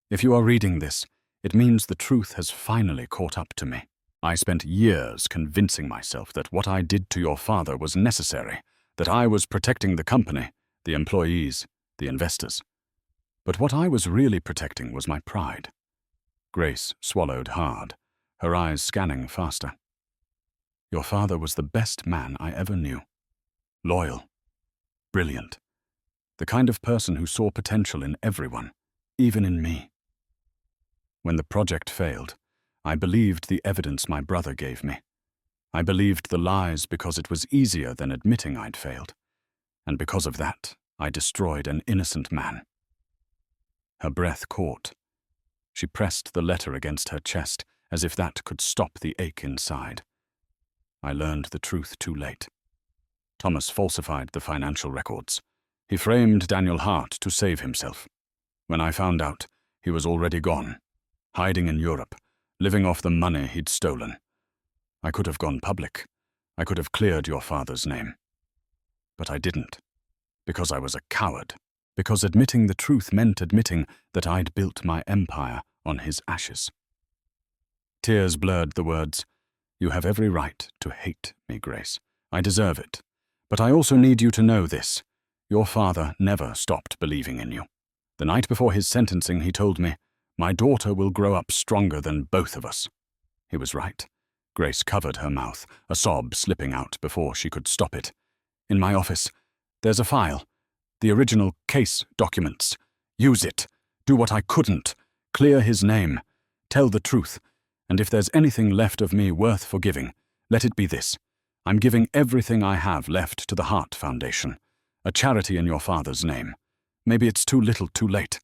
if you are reading this, it means the truth has finally caught up to me. I spent years convincing myself that what I did to your father was necessary, that I was protecting the company, the employees, the investors. But what I was really protecting was my pride. Grace swallowed hard, her eyes scanning faster. Your father was the best man I ever knew. Loyal, brilliant, the kind of person who saw potential in everyone, even in me. When the project failed, I believed the evidence my brother gave me. I believed the lies because it was easier than admitting I'd failed. And because of that, I destroyed an innocent man. Her breath caught. She pressed the letter against her chest as if that could stop the ache inside. I learned the truth too late. Thomas falsified the financial records. He framed Daniel Hart to save himself. When I found out, he was already gone, hiding in Europe, living off the money he'd stolen. I could have gone public. I could have cleared your father's name. But I didn't, because I was a coward, because admitting the truth meant admitting that I'd built my empire on his ashes. Tears blurred the words. You have every right to hate me, Grace. I deserve it. But I also need you to know this. Your father never stopped believing in you. The night before his sentencing, he told me, my daughter will grow up stronger than both of us. He was right. Grace covered her mouth, a sob slipping out before she could stop it. In my office, there's a file. The original case documents. Use it. Do what I couldn't. Clear his name. Tell the truth. And if there's anything left of me worth forgiving, let it be this. I'm giving everything I have left to the Hart Foundation, a charity in your father's name. Maybe it's too little too late,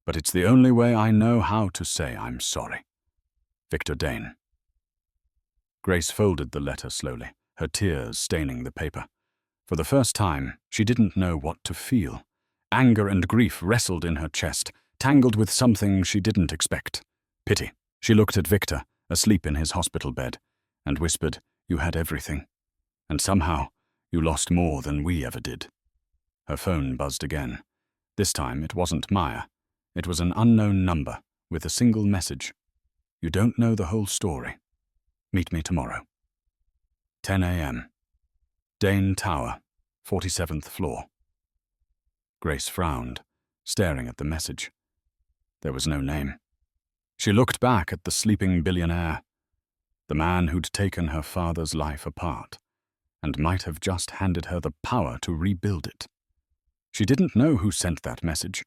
but it's the only way I know how to say I'm sorry. Victor Dane. Grace folded the letter slowly, her tears staining the paper. For the first time, she didn't know what to feel. Anger and grief wrestled in her chest, tangled with something she didn't expect. Pity. She looked at Victor, asleep in his hospital bed, and whispered, you had everything. And somehow, you lost more than we ever did. Her phone buzzed again. This time, it wasn't Maya. It was an unknown number, with a single message. You don't know the whole story. Meet me tomorrow. 10 a.m. Dane Tower, 47th floor. Grace frowned, staring at the message. There was no name. She looked back at the sleeping billionaire, the man who'd taken her father's life apart, and might have just handed her the power to rebuild it. She didn't know who sent that message,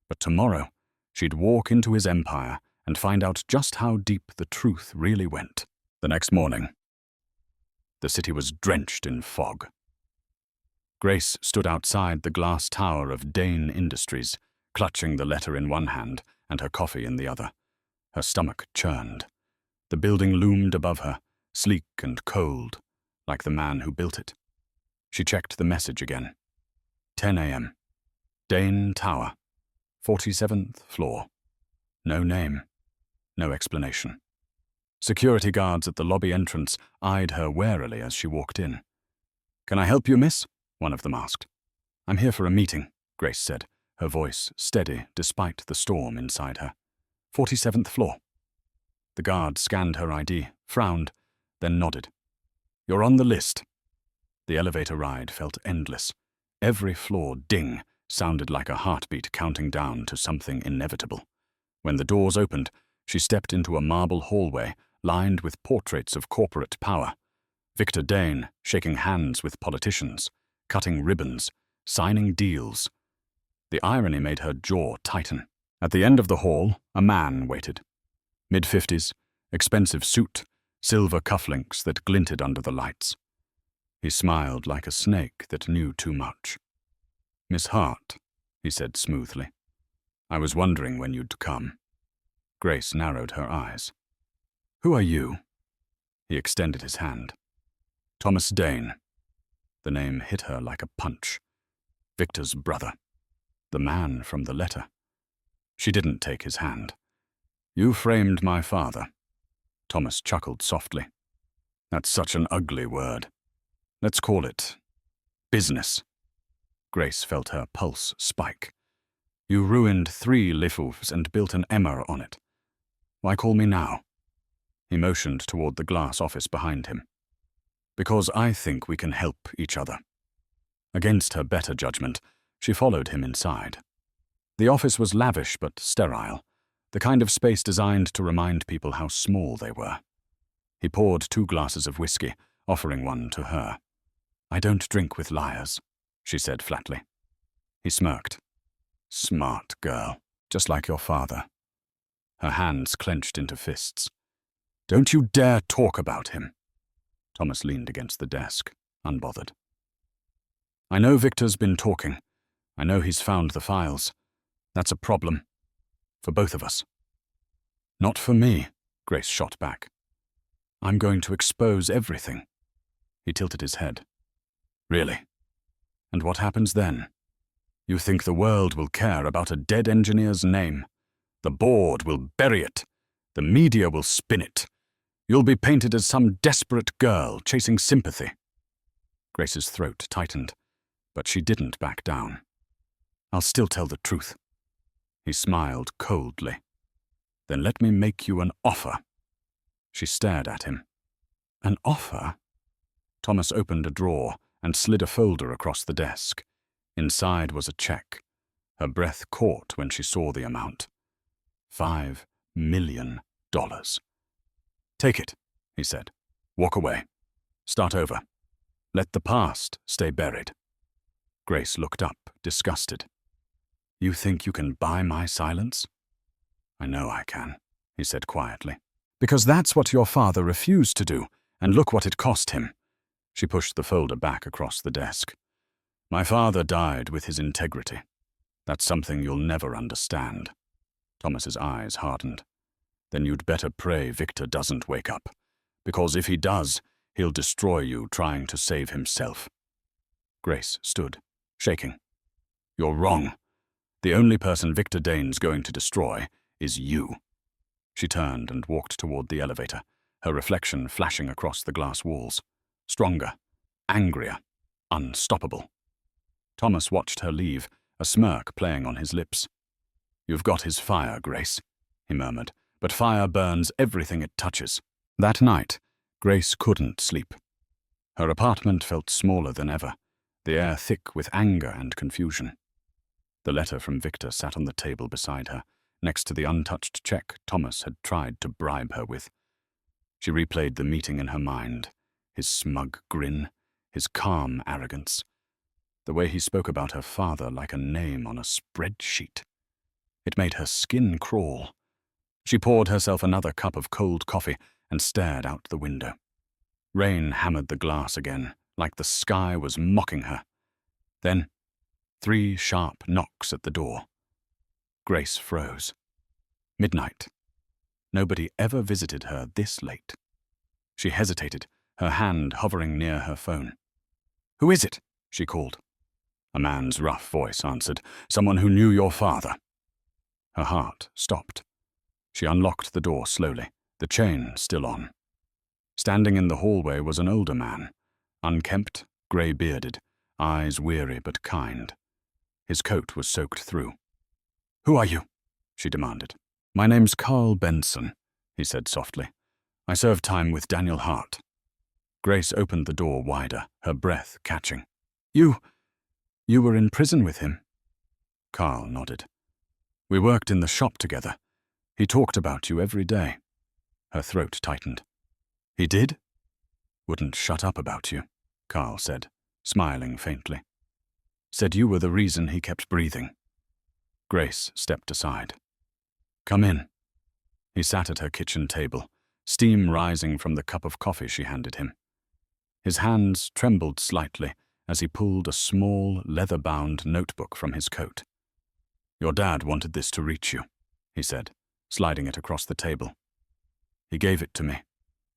but tomorrow she'd walk into his empire and find out just how deep the truth really went. The next morning, the city was drenched in fog. Grace stood outside the glass tower of Dane Industries, clutching the letter in one hand and her coffee in the other. Her stomach churned. The building loomed above her, sleek and cold, like the man who built it. She checked the message again. 10 a.m. Dane Tower, 47th floor. No name, no explanation. Security guards at the lobby entrance eyed her warily as she walked in. Can I help you, miss? One of them asked. I'm here for a meeting, Grace said, her voice steady despite the storm inside her. 47th floor. The guard scanned her ID, frowned, then nodded. You're on the list. The elevator ride felt endless. Every floor ding sounded like a heartbeat counting down to something inevitable. When the doors opened, she stepped into a marble hallway lined with portraits of corporate power. Victor Dane shaking hands with politicians, cutting ribbons, signing deals. The irony made her jaw tighten. At the end of the hall, a man waited. Mid-50s, expensive suit, silver cufflinks that glinted under the lights. He smiled like a snake that knew too much. Miss Hart, he said smoothly. I was wondering when you'd come. Grace narrowed her eyes. "Who are you?" He extended his hand. "Thomas Dane." The name hit her like a punch. Victor's brother. The man from the letter. She didn't take his hand. "You framed my father." Thomas chuckled softly. "That's such an ugly word. Let's call it business." Grace felt her pulse spike. "You ruined 3 Liffles and built an Emma on it. Why call me now?" He motioned toward the glass office behind him. "Because I think we can help each other." Against her better judgment, she followed him inside. The office was lavish but sterile, the kind of space designed to remind people how small they were. He poured 2 glasses of whiskey, offering one to her. "I don't drink with liars," she said flatly. He smirked. "Smart girl, just like your father." Her hands clenched into fists. "Don't you dare talk about him." Thomas leaned against the desk, unbothered. "I know Victor's been talking. I know he's found the files. That's a problem. For both of us." "Not for me," Grace shot back. "I'm going to expose everything." He tilted his head. "Really? And what happens then? You think the world will care about a dead engineer's name? The board will bury it. The media will spin it. You'll be painted as some desperate girl chasing sympathy." Grace's throat tightened, but she didn't back down. "I'll still tell the truth." He smiled coldly. "Then let me make you an offer." She stared at him. "An offer?" Thomas opened a drawer and slid a folder across the desk. Inside was a check. Her breath caught when she saw the amount. $5 million. "Take it," he said. "Walk away. Start over. Let the past stay buried." Grace looked up, disgusted. "You think you can buy my silence?" "I know I can," he said quietly. "Because that's what your father refused to do, and look what it cost him." She pushed the folder back across the desk. "My father died with his integrity. That's something you'll never understand." Thomas's eyes hardened. "Then you'd better pray Victor doesn't wake up, because if he does, he'll destroy you trying to save himself." Grace stood, shaking. "You're wrong. The only person Victor Dane's going to destroy is you." She turned and walked toward the elevator, her reflection flashing across the glass walls. Stronger, angrier, unstoppable. Thomas watched her leave, a smirk playing on his lips. "You've got his fire, Grace," he murmured, "but fire burns everything it touches." That night, Grace couldn't sleep. Her apartment felt smaller than ever, the air thick with anger and confusion. The letter from Victor sat on the table beside her, next to the untouched check Thomas had tried to bribe her with. She replayed the meeting in her mind, his smug grin, his calm arrogance, the way he spoke about her father like a name on a spreadsheet. It made her skin crawl. She poured herself another cup of cold coffee and stared out the window. Rain hammered the glass again, like the sky was mocking her. Then, 3 sharp knocks at the door. Grace froze. Midnight. Nobody ever visited her this late. She hesitated, her hand hovering near her phone. "Who is it?" she called. A man's rough voice answered, "Someone who knew your father." Her heart stopped. She unlocked the door slowly, the chain still on. Standing in the hallway was an older man, unkempt, grey-bearded, eyes weary but kind. His coat was soaked through. "Who are you?" she demanded. "My name's Carl Benson," he said softly. "I served time with Daniel Hart." Grace opened the door wider, her breath catching. You were in prison with him?" Carl nodded. "We worked in the shop together. He talked about you every day." Her throat tightened. "He did?" "Wouldn't shut up about you," Carl said, smiling faintly. "Said you were the reason he kept breathing." Grace stepped aside. "Come in." He sat at her kitchen table, steam rising from the cup of coffee she handed him. His hands trembled slightly as he pulled a small, leather-bound notebook from his coat. "Your dad wanted this to reach you," he said, sliding it across the table. He gave it to me,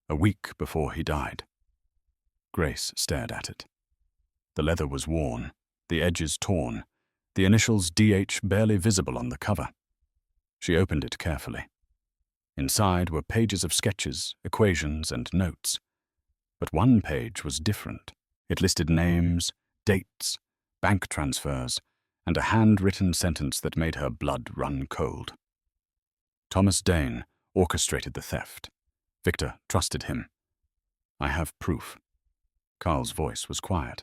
a week before he died. Grace stared at it. The leather was worn, the edges torn, the initials DH barely visible on the cover. She opened it carefully. Inside were pages of sketches, equations, and notes. But one page was different. It listed names, dates, bank transfers, and a handwritten sentence that made her blood run cold. Thomas Dane orchestrated the theft. Victor trusted him. I have proof. Carl's voice was quiet.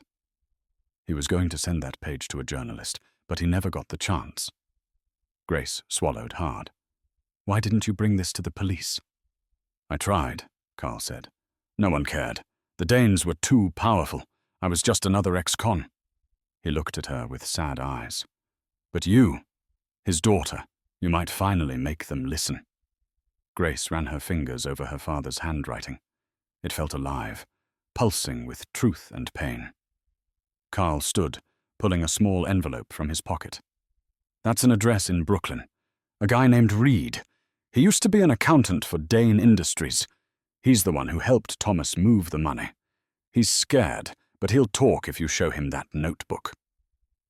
He was going to send that page to a journalist, but he never got the chance. Grace swallowed hard. Why didn't you bring this to the police? I tried, Carl said. No one cared. The Danes were too powerful. I was just another ex-con. He looked at her with sad eyes. But you, his daughter, you might finally make them listen. Grace ran her fingers over her father's handwriting. It felt alive, pulsing with truth and pain. Carl stood, pulling a small envelope from his pocket. That's an address in Brooklyn. A guy named Reed. He used to be an accountant for Dane Industries. He's the one who helped Thomas move the money. He's scared, but he'll talk if you show him that notebook.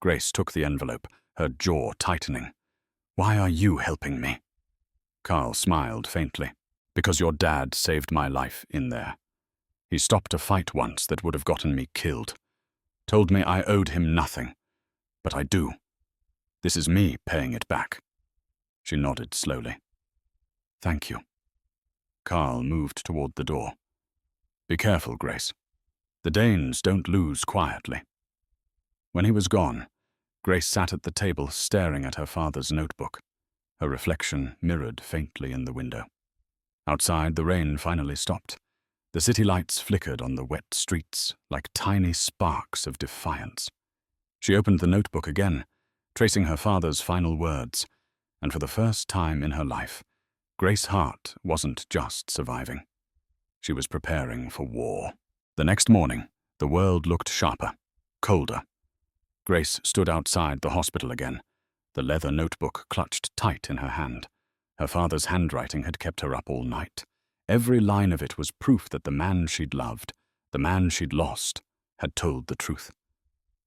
Grace took the envelope, her jaw tightening. Why are you helping me? Carl smiled faintly. Because your dad saved my life in there. He stopped a fight once that would have gotten me killed. Told me I owed him nothing. But I do. This is me paying it back. She nodded slowly. Thank you. Carl moved toward the door. Be careful, Grace. The Danes don't lose quietly. When he was gone, Grace sat at the table staring at her father's notebook. Her reflection mirrored faintly in the window. Outside, the rain finally stopped. The city lights flickered on the wet streets like tiny sparks of defiance. She opened the notebook again, tracing her father's final words, and for the first time in her life, Grace Hart wasn't just surviving. She was preparing for war. The next morning, the world looked sharper, colder. Grace stood outside the hospital again, the leather notebook clutched tight in her hand. Her father's handwriting had kept her up all night. Every line of it was proof that the man she'd loved, the man she'd lost, had told the truth.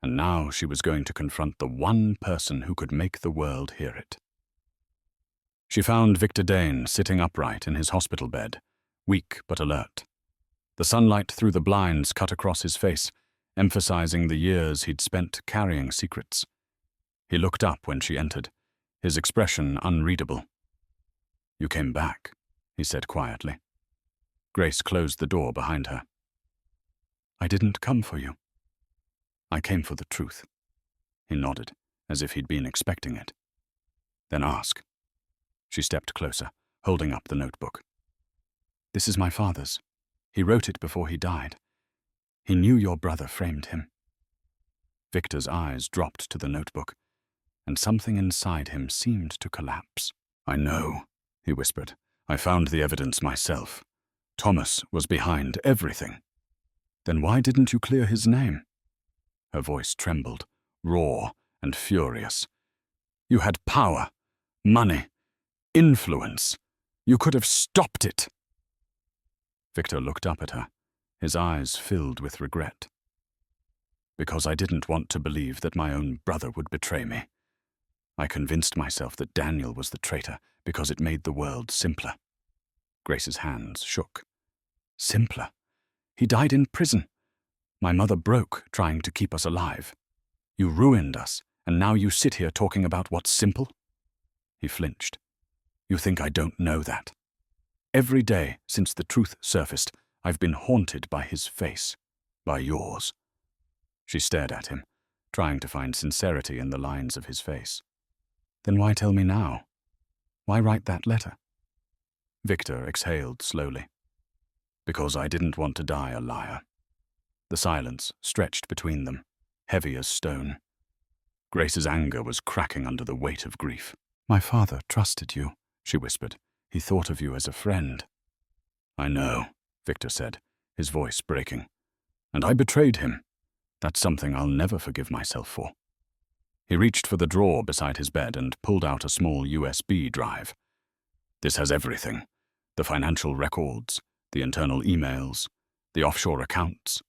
And now she was going to confront the one person who could make the world hear it. She found Victor Dane sitting upright in his hospital bed, weak but alert. The sunlight through the blinds cut across his face, emphasizing the years he'd spent carrying secrets. He looked up when she entered, his expression unreadable. You came back, he said quietly. Grace closed the door behind her. I didn't come for you. I came for the truth. He nodded, as if he'd been expecting it. Then ask. She stepped closer, holding up the notebook. This is my father's. He wrote it before he died. He knew your brother framed him. Victor's eyes dropped to the notebook, and something inside him seemed to collapse. I know, he whispered. I found the evidence myself. Thomas was behind everything. Then why didn't you clear his name? Her voice trembled, raw and furious. You had power, money, influence. You could have stopped it. Victor looked up at her, his eyes filled with regret. Because I didn't want to believe that my own brother would betray me. I convinced myself that Daniel was the traitor because it made the world simpler. Grace's hands shook. Simpler? He died in prison. My mother broke trying to keep us alive. You ruined us, and now you sit here talking about what's simple? He flinched. You think I don't know that? Every day since the truth surfaced, I've been haunted by his face, by yours. She stared at him, trying to find sincerity in the lines of his face. Then why tell me now? Why write that letter? Victor exhaled slowly. Because I didn't want to die a liar. The silence stretched between them, heavy as stone. Grace's anger was cracking under the weight of grief. My father trusted you, she whispered. He thought of you as a friend. I know, Victor said, his voice breaking. And I betrayed him. That's something I'll never forgive myself for. He reached for the drawer beside his bed and pulled out a small USB drive. This has everything. The financial records, the internal emails, the offshore accounts.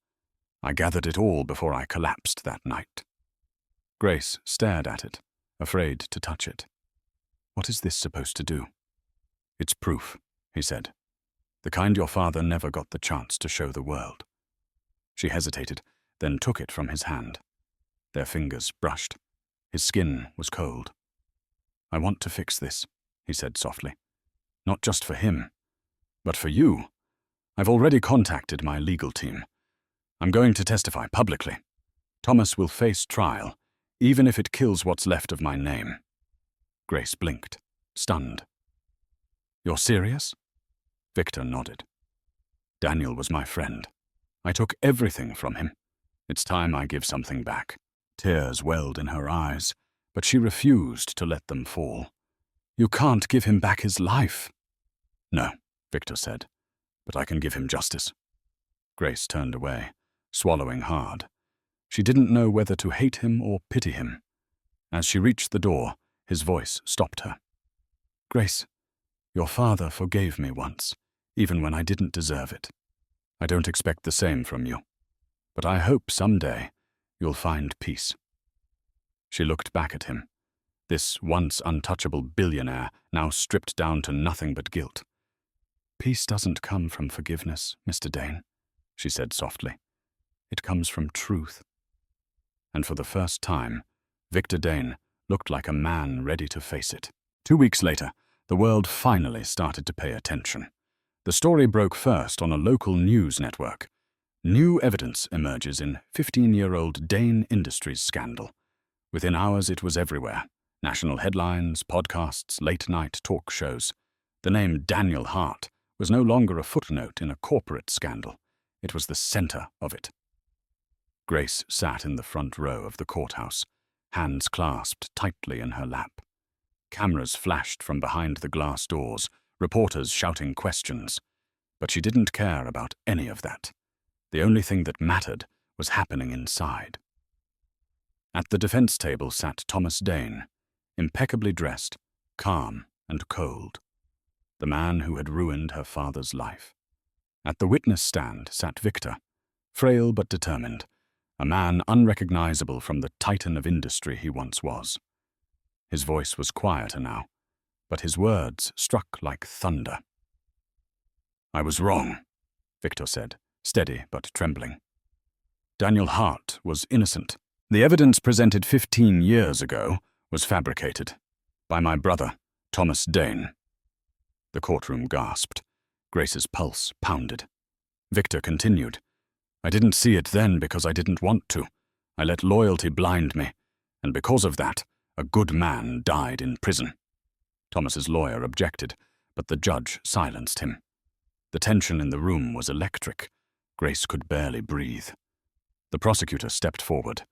I gathered it all before I collapsed that night." Grace stared at it, afraid to touch it. "What is this supposed to do?" "It's proof," he said. "The kind your father never got the chance to show the world." She hesitated, then took it from his hand. Their fingers brushed. His skin was cold. "I want to fix this," he said softly. "Not just for him, but for you. I've already contacted my legal team. I'm going to testify publicly. Thomas will face trial, even if it kills what's left of my name." Grace blinked, stunned. "You're serious?" Victor nodded. "Daniel was my friend. I took everything from him. It's time I give something back." Tears welled in her eyes, but she refused to let them fall. "You can't give him back his life." "No," Victor said, "but I can give him justice." Grace turned away, swallowing hard. She didn't know whether to hate him or pity him. As she reached the door, his voice stopped her. "Grace, your father forgave me once, even when I didn't deserve it. I don't expect the same from you, but I hope someday you'll find peace." She looked back at him, this once untouchable billionaire now stripped down to nothing but guilt. "Peace doesn't come from forgiveness, Mr. Dane," she said softly. "It comes from truth." And for the first time, Victor Dane looked like a man ready to face it. 2 weeks later, the world finally started to pay attention. The story broke first on a local news network. New evidence emerges in 15-year-old Dane Industries scandal. Within hours, it was everywhere. National headlines, podcasts, late-night talk shows. The name Daniel Hart was no longer a footnote in a corporate scandal. It was the center of it. Grace sat in the front row of the courthouse, hands clasped tightly in her lap. Cameras flashed from behind the glass doors, reporters shouting questions. But she didn't care about any of that. The only thing that mattered was happening inside. At the defense table sat Thomas Dane, impeccably dressed, calm and cold. The man who had ruined her father's life. At the witness stand sat Victor, frail but determined, a man unrecognizable from the titan of industry he once was. His voice was quieter now, but his words struck like thunder. "I was wrong," Victor said, steady but trembling. "Daniel Hart was innocent. The evidence presented 15 years ago was fabricated by my brother, Thomas Dane." The courtroom gasped. Grace's pulse pounded. Victor continued. "I didn't see it then because I didn't want to. I let loyalty blind me, and because of that, a good man died in prison." Thomas's lawyer objected, but the judge silenced him. The tension in the room was electric. Grace could barely breathe. The prosecutor stepped forward.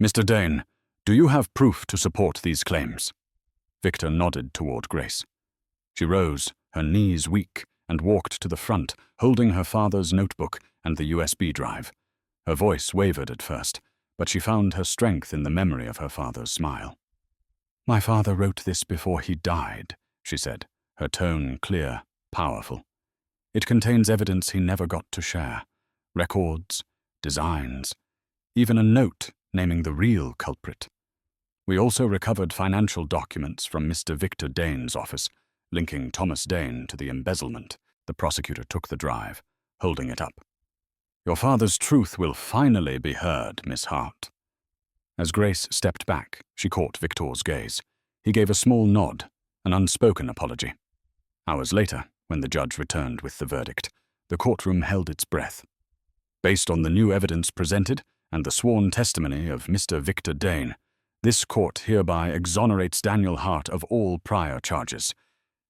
"Mr. Dane, do you have proof to support these claims?" Victor nodded toward Grace. She rose, her knees weak, and walked to the front, holding her father's notebook and the USB drive. Her voice wavered at first, but she found her strength in the memory of her father's smile. "My father wrote this before he died," she said, her tone clear, powerful. "It contains evidence he never got to share. Records, designs, even a note naming the real culprit. We also recovered financial documents from Mr. Victor Dane's office, linking Thomas Dane to the embezzlement." The prosecutor took the drive, holding it up. "Your father's truth will finally be heard, Miss Hart." As Grace stepped back, she caught Victor's gaze. He gave a small nod, an unspoken apology. Hours later, when the judge returned with the verdict, the courtroom held its breath. Based on the new evidence presented and the sworn testimony of Mr. Victor Dane, this court hereby exonerates Daniel Hart of all prior charges.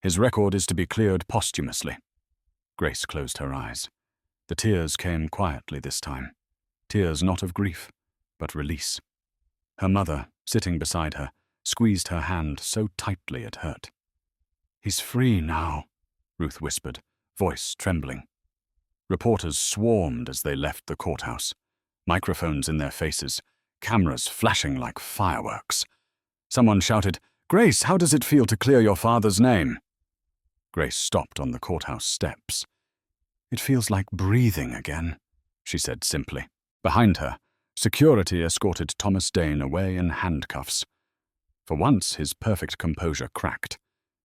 His record is to be cleared posthumously. Grace closed her eyes. The tears came quietly this time. Tears not of grief, but release. Her mother, sitting beside her, squeezed her hand so tightly it hurt. "He's free now," Ruth whispered, voice trembling. Reporters swarmed as they left the courthouse, microphones in their faces, cameras flashing like fireworks. Someone shouted, "Grace, how does it feel to clear your father's name?" Grace stopped on the courthouse steps. "It feels like breathing again," she said simply. Behind her, security escorted Thomas Dane away in handcuffs. For once, his perfect composure cracked.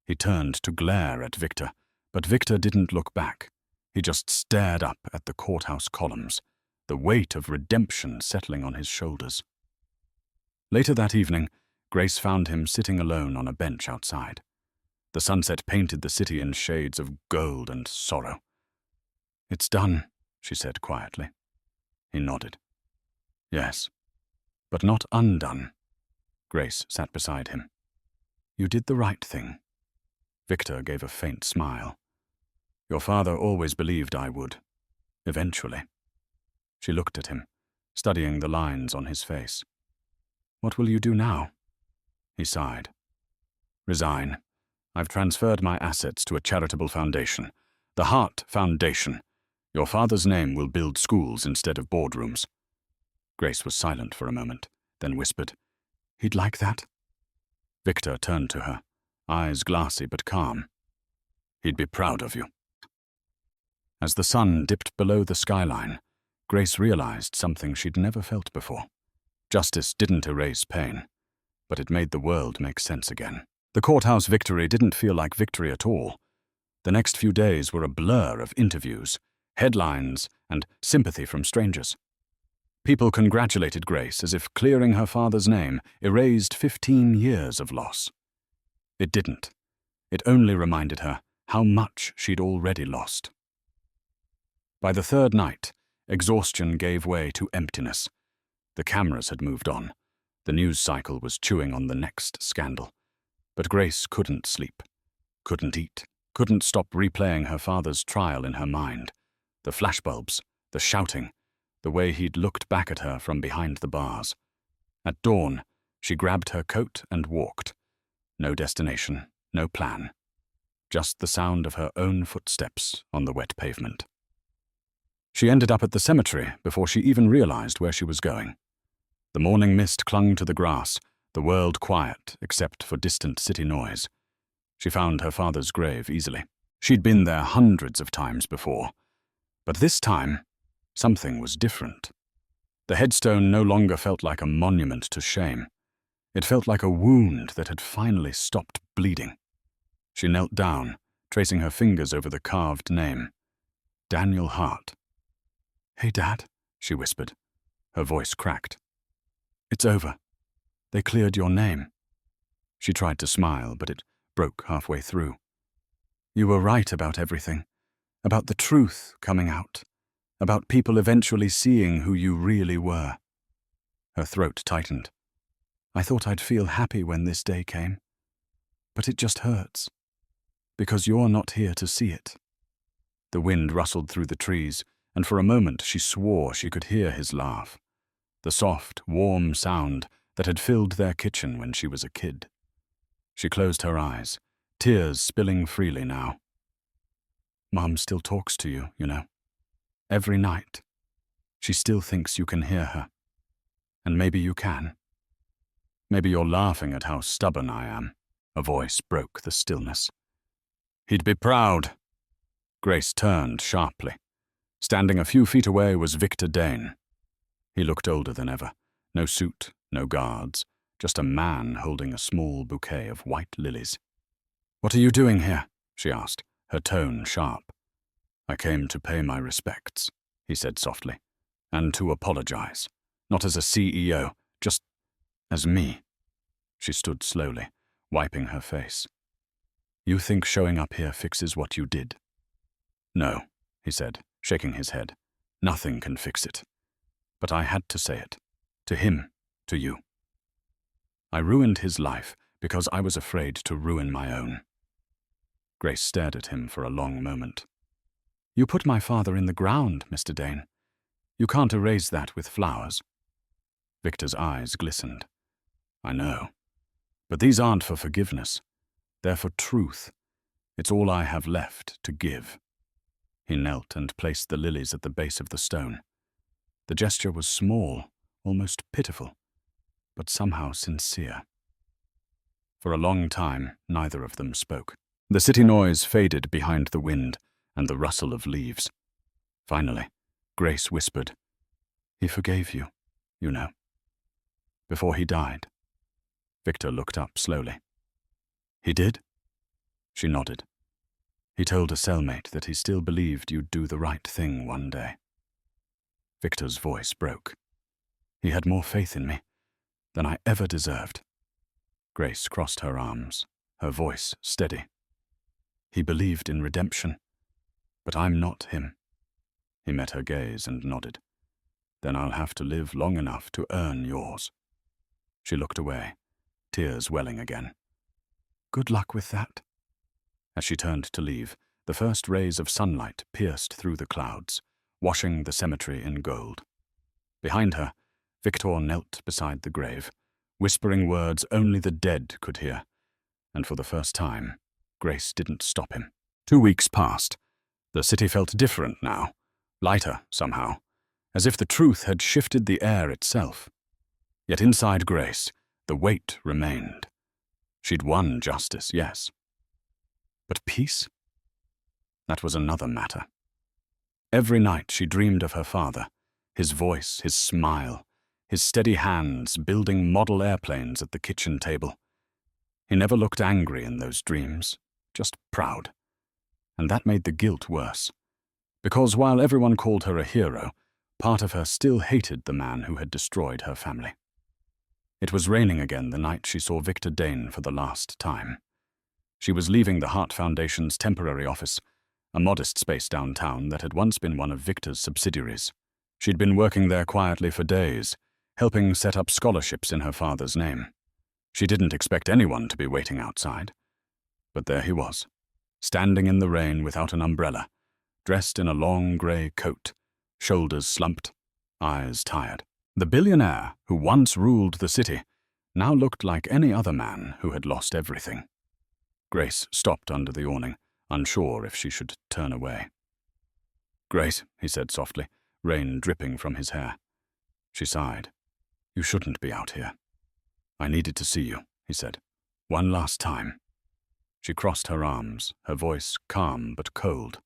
He turned to glare at Victor, but Victor didn't look back. He just stared up at the courthouse columns, the weight of redemption settling on his shoulders. Later that evening, Grace found him sitting alone on a bench outside. The sunset painted the city in shades of gold and sorrow. "It's done," she said quietly. He nodded. "Yes, but not undone." Grace sat beside him. "You did the right thing." Victor gave a faint smile. "Your father always believed I would. Eventually." She looked at him, studying the lines on his face. "What will you do now?" He sighed. "Resign. I've transferred my assets to a charitable foundation, the Hart Foundation. Your father's name will build schools instead of boardrooms." Grace was silent for a moment, then whispered, "He'd like that?" Victor turned to her, eyes glassy but calm. "He'd be proud of you." As the sun dipped below the skyline, Grace realized something she'd never felt before. Justice didn't erase pain, but it made the world make sense again. The courthouse victory didn't feel like victory at all. The next few days were a blur of interviews, headlines, and sympathy from strangers. People congratulated Grace as if clearing her father's name erased 15 years of loss. It didn't. It only reminded her how much she'd already lost. By the third night, exhaustion gave way to emptiness. The cameras had moved on. The news cycle was chewing on the next scandal. But Grace couldn't sleep, couldn't eat, couldn't stop replaying her father's trial in her mind. The flashbulbs, the shouting, the way he'd looked back at her from behind the bars. At dawn, she grabbed her coat and walked. No destination, no plan. Just the sound of her own footsteps on the wet pavement. She ended up at the cemetery before she even realized where she was going. The morning mist clung to the grass, the world quiet except for distant city noise. She found her father's grave easily. She'd been there hundreds of times before. But this time, something was different. The headstone no longer felt like a monument to shame. It felt like a wound that had finally stopped bleeding. She knelt down, tracing her fingers over the carved name. Daniel Hart. "Hey, Dad," she whispered. Her voice cracked. "It's over. They cleared your name." She tried to smile, but it broke halfway through. "You were right about everything. About the truth coming out. About people eventually seeing who you really were." Her throat tightened. "I thought I'd feel happy when this day came. But it just hurts. Because you're not here to see it." The wind rustled through the trees, and for a moment she swore she could hear his laugh. The soft, warm sound that had filled their kitchen when she was a kid. She closed her eyes, tears spilling freely now. "Mom still talks to you, you know. Every night. She still thinks you can hear her. And maybe you can. Maybe you're laughing at how stubborn I am." A voice broke the stillness. "He'd be proud." Grace turned sharply. Standing a few feet away was Victor Dane. He looked older than ever. No suit, no guards, just a man holding a small bouquet of white lilies. "What are you doing here?" she asked, her tone sharp. "I came to pay my respects," he said softly, "and to apologize. Not as a CEO, just as me." She stood slowly, wiping her face. "You think showing up here fixes what you did?" "No," he said, shaking his head. "Nothing can fix it. But I had to say it. To him, to you. I ruined his life because I was afraid to ruin my own." Grace stared at him for a long moment. "You put my father in the ground, Mr. Dane. You can't erase that with flowers." Victor's eyes glistened. "I know. But these aren't for forgiveness. They're for truth. It's all I have left to give." He knelt and placed the lilies at the base of the stone. The gesture was small, almost pitiful, but somehow sincere. For a long time, neither of them spoke. The city noise faded behind the wind and the rustle of leaves. Finally, Grace whispered, "He forgave you, you know, before he died." Victor looked up slowly. "He did?" She nodded. "He told a cellmate that he still believed you'd do the right thing one day." Victor's voice broke. "He had more faith in me than I ever deserved." Grace crossed her arms, her voice steady. "He believed in redemption, but I'm not him." He met her gaze and nodded. "Then I'll have to live long enough to earn yours." She looked away, tears welling again. "Good luck with that." As she turned to leave, the first rays of sunlight pierced through the clouds, washing the cemetery in gold. Behind her, Victor knelt beside the grave, whispering words only the dead could hear, and for the first time, Grace didn't stop him. 2 weeks passed. The city felt different now, lighter somehow, as if the truth had shifted the air itself. Yet inside Grace, the weight remained. She'd won justice, yes. But peace? That was another matter. Every night she dreamed of her father, his voice, his smile, his steady hands building model airplanes at the kitchen table. He never looked angry in those dreams, just proud. And that made the guilt worse. Because while everyone called her a hero, part of her still hated the man who had destroyed her family. It was raining again the night she saw Victor Dane for the last time. She was leaving the Heart Foundation's temporary office, a modest space downtown that had once been one of Victor's subsidiaries. She'd been working there quietly for days, helping set up scholarships in her father's name. She didn't expect anyone to be waiting outside. But there he was, standing in the rain without an umbrella, dressed in a long grey coat, shoulders slumped, eyes tired. The billionaire who once ruled the city now looked like any other man who had lost everything. Grace stopped under the awning, unsure if she should turn away. "Grace," he said softly, rain dripping from his hair. She sighed. "You shouldn't be out here." "I needed to see you," he said. "One last time." She crossed her arms, her voice calm but cold.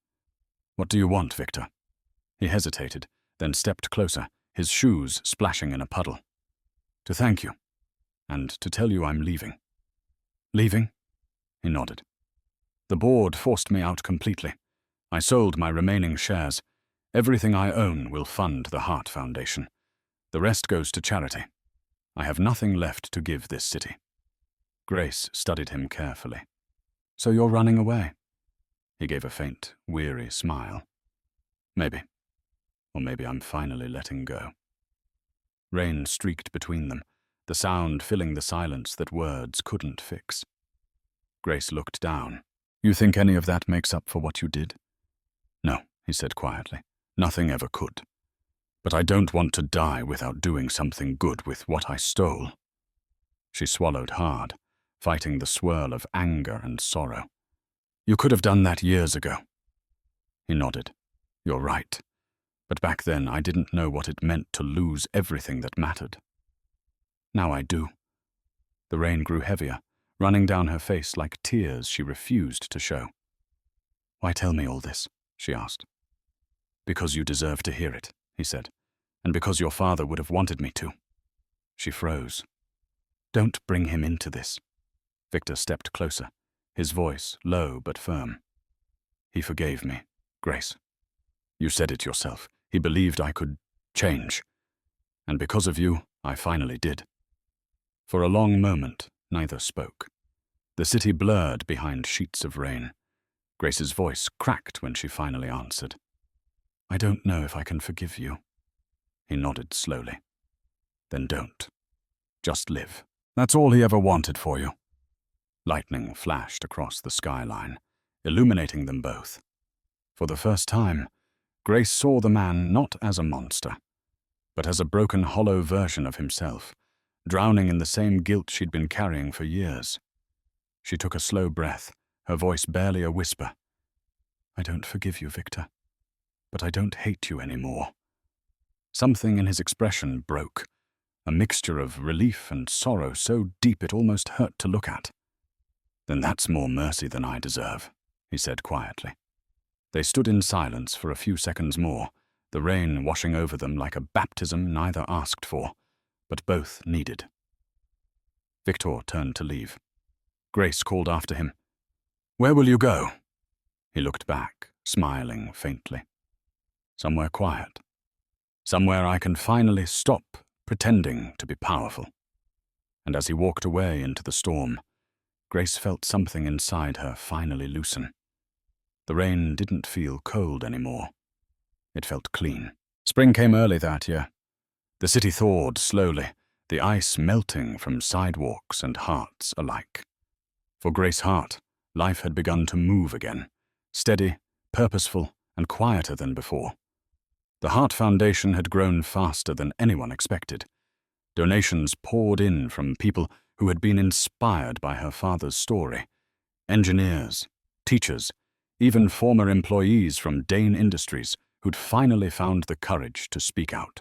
"What do you want, Victor?" He hesitated, then stepped closer, his shoes splashing in a puddle. "To thank you, and to tell you I'm leaving." "Leaving?" He nodded. "The board forced me out completely. I sold my remaining shares. Everything I own will fund the Heart Foundation. The rest goes to charity. I have nothing left to give this city." Grace studied him carefully. "So you're running away?" He gave a faint, weary smile. "Maybe. Or maybe I'm finally letting go." Rain streaked between them, the sound filling the silence that words couldn't fix. Grace looked down. "You think any of that makes up for what you did?" "No," he said quietly. "Nothing ever could. But I don't want to die without doing something good with what I stole." She swallowed hard, fighting the swirl of anger and sorrow. "You could have done that years ago." He nodded. "You're right. But back then I didn't know what it meant to lose everything that mattered. Now I do." The rain grew heavier, running down her face like tears she refused to show. "Why tell me all this?" she asked. "Because you deserve to hear it," he said, "and because your father would have wanted me to." She froze. "Don't bring him into this." Victor stepped closer, his voice low but firm. "He forgave me, Grace. You said it yourself. He believed I could change. And because of you, I finally did." For a long moment, neither spoke. The city blurred behind sheets of rain. Grace's voice cracked when she finally answered. "I don't know if I can forgive you." He nodded slowly. "Then don't. Just live. That's all he ever wanted for you." Lightning flashed across the skyline, illuminating them both. For the first time, Grace saw the man not as a monster, but as a broken, hollow version of himself, drowning in the same guilt she'd been carrying for years. She took a slow breath, her voice barely a whisper. "I don't forgive you, Victor, but I don't hate you anymore." Something in his expression broke, a mixture of relief and sorrow so deep it almost hurt to look at. Then that's more mercy than I deserve, he said quietly. They stood in silence for a few seconds more, the rain washing over them like a baptism neither asked for, but both needed. Victor turned to leave. Grace called after him. "Where will you go?" He looked back, smiling faintly. "Somewhere quiet. Somewhere I can finally stop pretending to be powerful." And as he walked away into the storm, Grace felt something inside her finally loosen. The rain didn't feel cold anymore. It felt clean. Spring came early that year. The city thawed slowly, the ice melting from sidewalks and hearts alike. For Grace Hart, life had begun to move again, steady, purposeful, and quieter than before. The Hart Foundation had grown faster than anyone expected. Donations poured in from people who had been inspired by her father's story. Engineers, teachers, even former employees from Dane Industries who'd finally found the courage to speak out.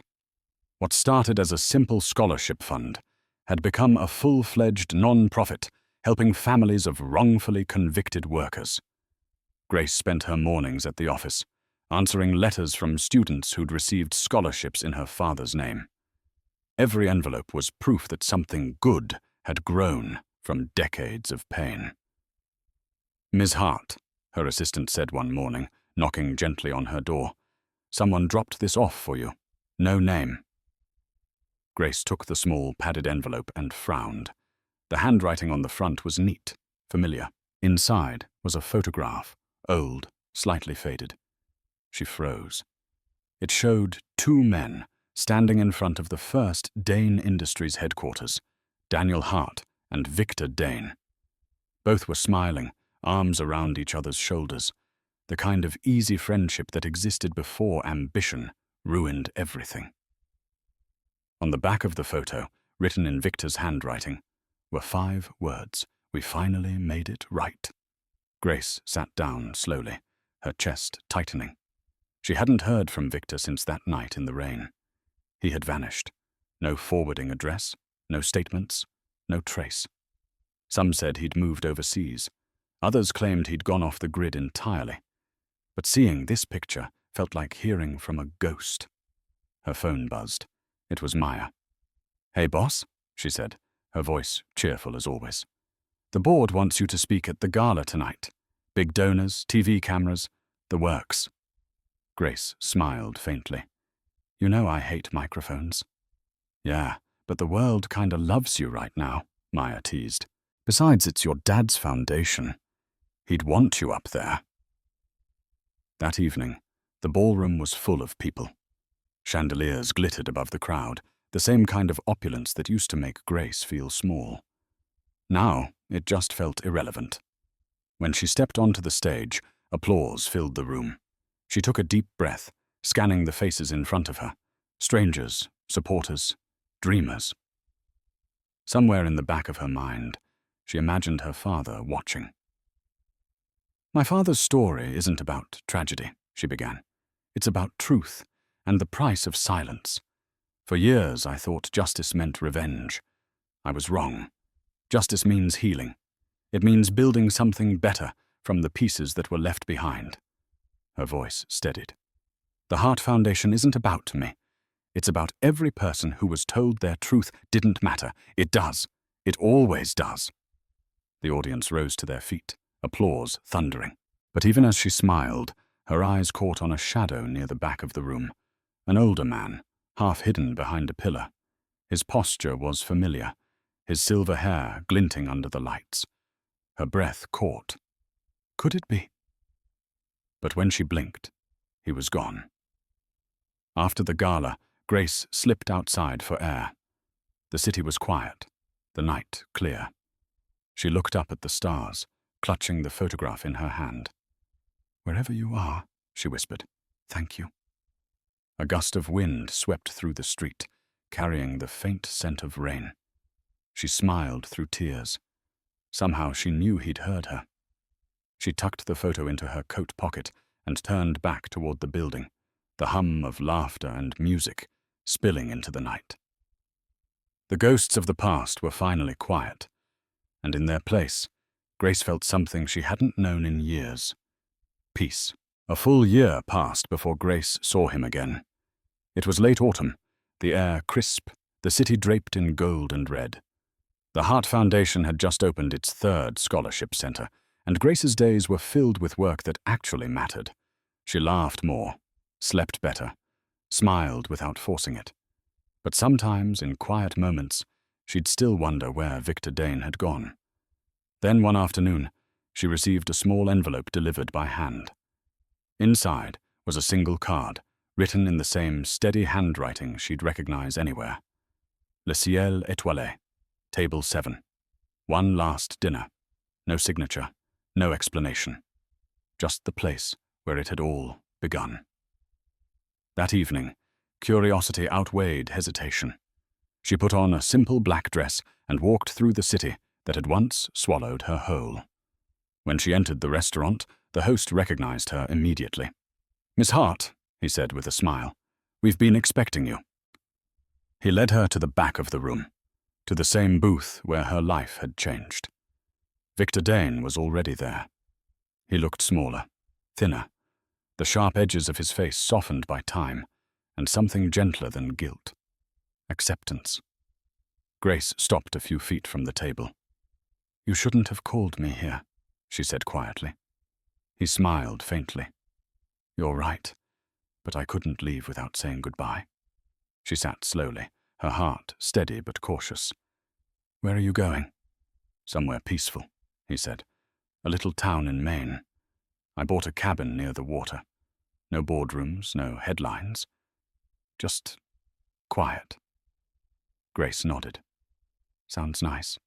What started as a simple scholarship fund had become a full-fledged non-profit helping families of wrongfully convicted workers. Grace spent her mornings at the office, answering letters from students who'd received scholarships in her father's name. Every envelope was proof that something good had grown from decades of pain. "Ms. Hart," her assistant said one morning, knocking gently on her door, "someone dropped this off for you. No name." Grace took the small padded envelope and frowned. The handwriting on the front was neat, familiar. Inside was a photograph, old, slightly faded. She froze. It showed two men standing in front of the first Dane Industries headquarters, Daniel Hart and Victor Dane. Both were smiling, arms around each other's shoulders, the kind of easy friendship that existed before ambition ruined everything. On the back of the photo, written in Victor's handwriting, were 5 words: "We finally made it right." Grace sat down slowly, her chest tightening. She hadn't heard from Victor since that night in the rain. He had vanished. No forwarding address, no statements, no trace. Some said he'd moved overseas. Others claimed he'd gone off the grid entirely. But seeing this picture felt like hearing from a ghost. Her phone buzzed. It was Maya. "Hey, boss," she said, her voice cheerful as always. "The board wants you to speak at the gala tonight. Big donors, TV cameras, the works." Grace smiled faintly. "You know I hate microphones." "Yeah, but the world kinda loves you right now," Maya teased. "Besides, it's your dad's foundation. He'd want you up there." That evening, the ballroom was full of people. Chandeliers glittered above the crowd, the same kind of opulence that used to make Grace feel small. Now, it just felt irrelevant. When she stepped onto the stage, applause filled the room. She took a deep breath, scanning the faces in front of her. Strangers, supporters, dreamers. Somewhere in the back of her mind, she imagined her father watching. "My father's story isn't about tragedy," she began. "It's about truth and the price of silence. For years, I thought justice meant revenge. I was wrong. Justice means healing. It means building something better from the pieces that were left behind." Her voice steadied. "The Hart Foundation isn't about me. It's about every person who was told their truth didn't matter. It does. It always does." The audience rose to their feet, applause thundering. But even as she smiled, her eyes caught on a shadow near the back of the room. An older man, half hidden behind a pillar. His posture was familiar, his silver hair glinting under the lights. Her breath caught. Could it be? But when she blinked, he was gone. After the gala, Grace slipped outside for air. The city was quiet, the night clear. She looked up at the stars, clutching the photograph in her hand. "Wherever you are," she whispered, "thank you." A gust of wind swept through the street, carrying the faint scent of rain. She smiled through tears. Somehow she knew he'd heard her. She tucked the photo into her coat pocket and turned back toward the building, the hum of laughter and music spilling into the night. The ghosts of the past were finally quiet, and in their place, Grace felt something she hadn't known in years. Peace. A full year passed before Grace saw him again. It was late autumn, the air crisp, the city draped in gold and red. The Hart Foundation had just opened its third scholarship center, and Grace's days were filled with work that actually mattered. She laughed more, slept better, smiled without forcing it. But sometimes, in quiet moments, she'd still wonder where Victor Dane had gone. Then one afternoon, she received a small envelope delivered by hand. Inside was a single card, written in the same steady handwriting she'd recognize anywhere. Le ciel étoilé, table 7. One last dinner. No signature, no explanation. Just the place where it had all begun. That evening, curiosity outweighed hesitation. She put on a simple black dress and walked through the city that had once swallowed her whole. When she entered the restaurant, the host recognized her immediately. "Miss Hart," he said with a smile, "we've been expecting you." He led her to the back of the room, to the same booth where her life had changed. Victor Dane was already there. He looked smaller, thinner, the sharp edges of his face softened by time, and something gentler than guilt. Acceptance. Grace stopped a few feet from the table. "You shouldn't have called me here," she said quietly. He smiled faintly. "You're right, but I couldn't leave without saying goodbye." She sat slowly, her heart steady but cautious. "Where are you going?" "Somewhere peaceful," he said. "A little town in Maine. I bought a cabin near the water. No boardrooms, no headlines. Just quiet." Grace nodded. "Sounds nice."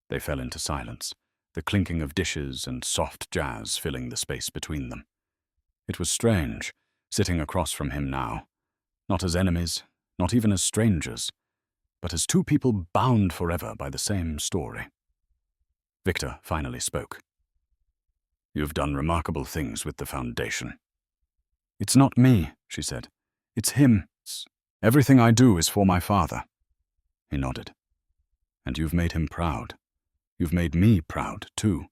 They fell into silence, the clinking of dishes and soft jazz filling the space between them. It was strange, sitting across from him now, not as enemies, not even as strangers, but as two people bound forever by the same story. Victor finally spoke. "You've done remarkable things with the foundation." "It's not me," she said. "It's him. Everything I do is for my father." He nodded. "And you've made him proud. You've made me proud, too."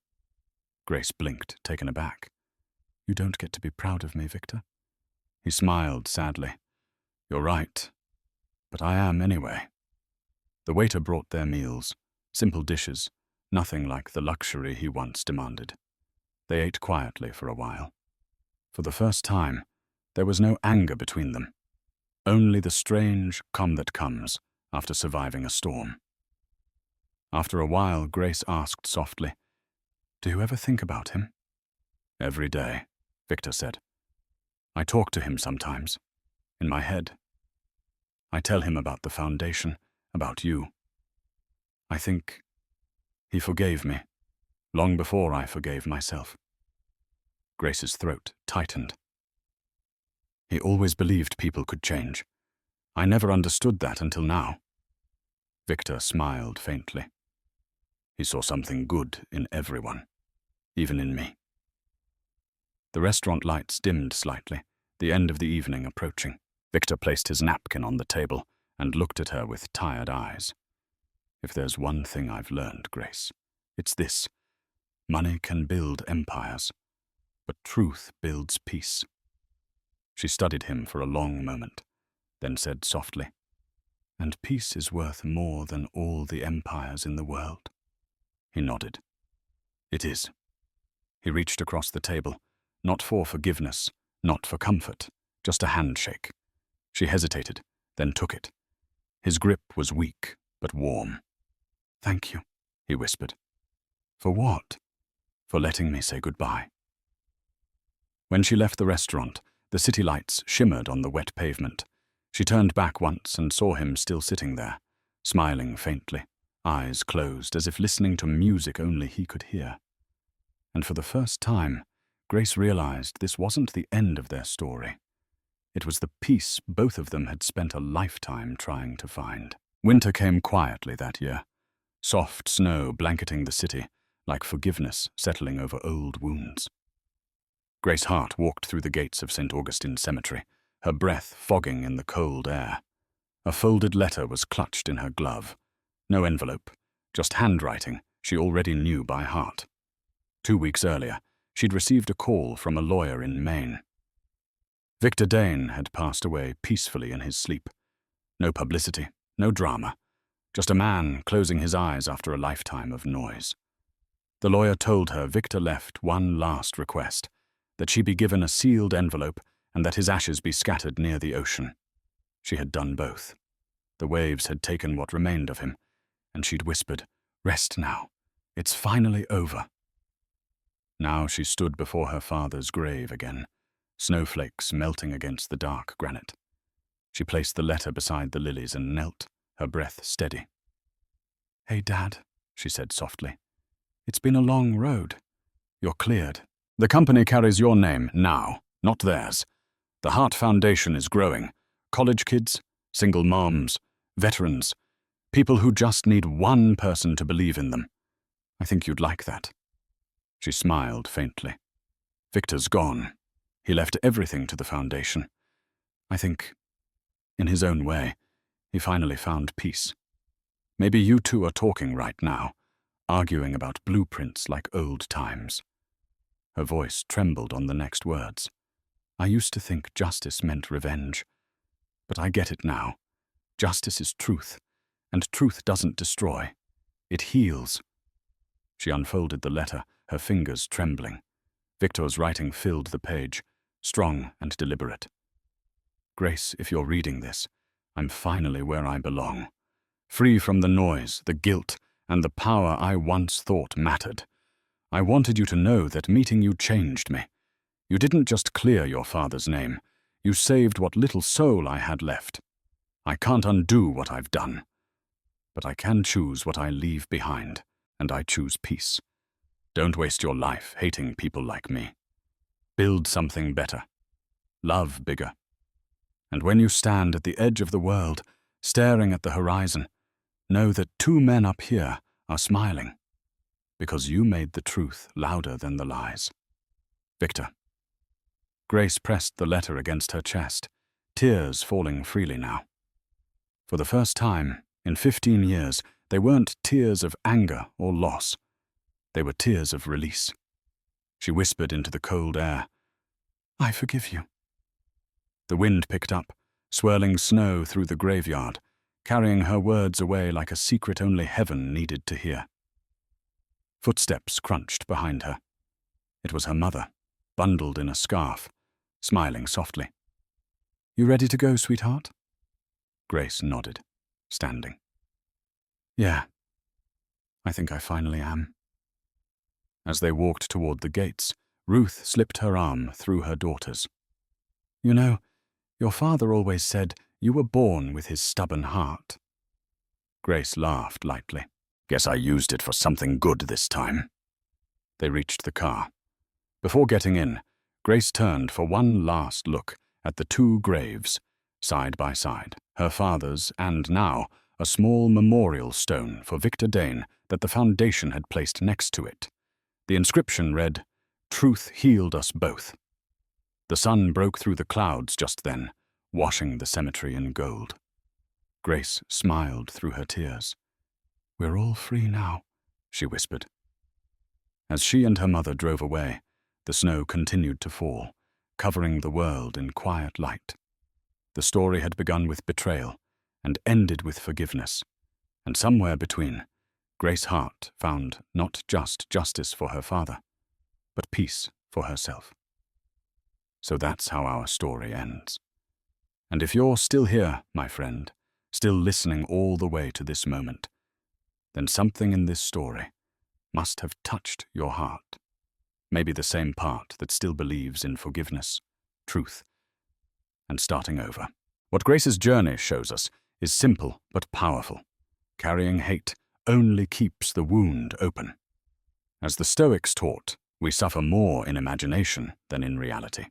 Grace blinked, taken aback. "You don't get to be proud of me, Victor." He smiled sadly. "You're right. But I am anyway." The waiter brought their meals, simple dishes, nothing like the luxury he once demanded. They ate quietly for a while. For the first time, there was no anger between them, only the strange calm that comes after surviving a storm. After a while, Grace asked softly, "Do you ever think about him?" "Every day," Victor said. "I talk to him sometimes, in my head. I tell him about the foundation, about you. I think he forgave me, long before I forgave myself." Grace's throat tightened. "He always believed people could change. I never understood that until now." Victor smiled faintly. "He saw something good in everyone, even in me." The restaurant lights dimmed slightly, the end of the evening approaching. Victor placed his napkin on the table and looked at her with tired eyes. "If there's one thing I've learned, Grace, it's this. Money can build empires, but truth builds peace." She studied him for a long moment, then said softly, "And peace is worth more than all the empires in the world." He nodded. "It is." He reached across the table, not for forgiveness, not for comfort, just a handshake. She hesitated, then took it. His grip was weak, but warm. "Thank you," he whispered. "For what?" "For letting me say goodbye." When she left the restaurant, the city lights shimmered on the wet pavement. She turned back once and saw him still sitting there, smiling faintly, eyes closed as if listening to music only he could hear. And for the first time, Grace realized this wasn't the end of their story. It was the peace both of them had spent a lifetime trying to find. Winter came quietly that year, soft snow blanketing the city, like forgiveness settling over old wounds. Grace Hart walked through the gates of St. Augustine Cemetery, her breath fogging in the cold air. A folded letter was clutched in her glove. No envelope, just handwriting she already knew by heart. 2 weeks earlier, she'd received a call from a lawyer in Maine. Victor Dane had passed away peacefully in his sleep. No publicity, no drama, just a man closing his eyes after a lifetime of noise. The lawyer told her Victor left one last request, that she be given a sealed envelope and that his ashes be scattered near the ocean. She had done both. The waves had taken what remained of him, and she'd whispered, "Rest now. It's finally over." Now she stood before her father's grave again, snowflakes melting against the dark granite. She placed the letter beside the lilies and knelt, her breath steady. "Hey, Dad," she said softly. "It's been a long road. You're cleared. The company carries your name now, not theirs. The Heart Foundation is growing. College kids, single moms, veterans, people who just need one person to believe in them. I think you'd like that." She smiled faintly. "Victor's gone. He left everything to the foundation. I think, in his own way, he finally found peace. Maybe you two are talking right now, arguing about blueprints like old times." Her voice trembled on the next words. "I used to think justice meant revenge. But I get it now. Justice is truth, and truth doesn't destroy. It heals." She unfolded the letter, her fingers trembling. Victor's writing filled the page, strong and deliberate. "Grace, if you're reading this, I'm finally where I belong. Free from the noise, the guilt, and the power I once thought mattered. I wanted you to know that meeting you changed me. You didn't just clear your father's name. You saved what little soul I had left. I can't undo what I've done. But I can choose what I leave behind, and I choose peace. Don't waste your life hating people like me. Build something better. Love bigger. And when you stand at the edge of the world, staring at the horizon, know that 2 men up here are smiling, because you made the truth louder than the lies. Victor." Grace pressed the letter against her chest, tears falling freely now. For the first time, in 15 years, they weren't tears of anger or loss. They were tears of release. She whispered into the cold air, "I forgive you." The wind picked up, swirling snow through the graveyard, carrying her words away like a secret only heaven needed to hear. Footsteps crunched behind her. It was her mother, bundled in a scarf, smiling softly. "You ready to go, sweetheart?" Grace nodded, standing. "Yeah, I think I finally am." As they walked toward the gates, Ruth slipped her arm through her daughter's. "You know, your father always said you were born with his stubborn heart." Grace laughed lightly. "Guess I used it for something good this time." They reached the car. Before getting in, Grace turned for one last look at the 2 graves, side by side, her father's and now a small memorial stone for Victor Dane that the foundation had placed next to it. The inscription read, "Truth healed us both." The sun broke through the clouds just then, washing the cemetery in gold. Grace smiled through her tears. "We're all free now," she whispered. As she and her mother drove away, the snow continued to fall, covering the world in quiet light. The story had begun with betrayal and ended with forgiveness, and somewhere between, Grace Hart found not just justice for her father, but peace for herself. So that's how our story ends. And if you're still here, my friend, still listening all the way to this moment, then something in this story must have touched your heart. Maybe the same part that still believes in forgiveness, truth, and starting over. What Grace's journey shows us is simple but powerful. Carrying hate only keeps the wound open. As the Stoics taught, we suffer more in imagination than in reality.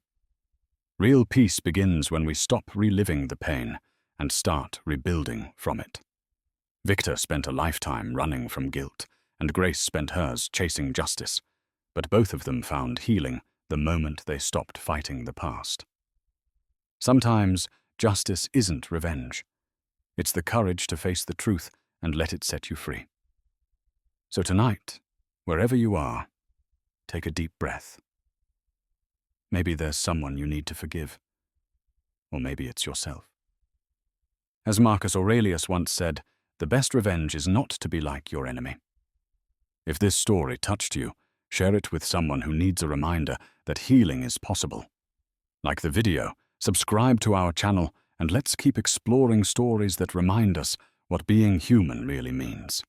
Real peace begins when we stop reliving the pain and start rebuilding from it. Victor spent a lifetime running from guilt, and Grace spent hers chasing justice, but both of them found healing the moment they stopped fighting the past. Sometimes justice isn't revenge. It's the courage to face the truth and let it set you free. So tonight, wherever you are, take a deep breath. Maybe there's someone you need to forgive. Or maybe it's yourself. As Marcus Aurelius once said, the best revenge is not to be like your enemy. If this story touched you, share it with someone who needs a reminder that healing is possible. Like the video, subscribe to our channel, and let's keep exploring stories that remind us what being human really means.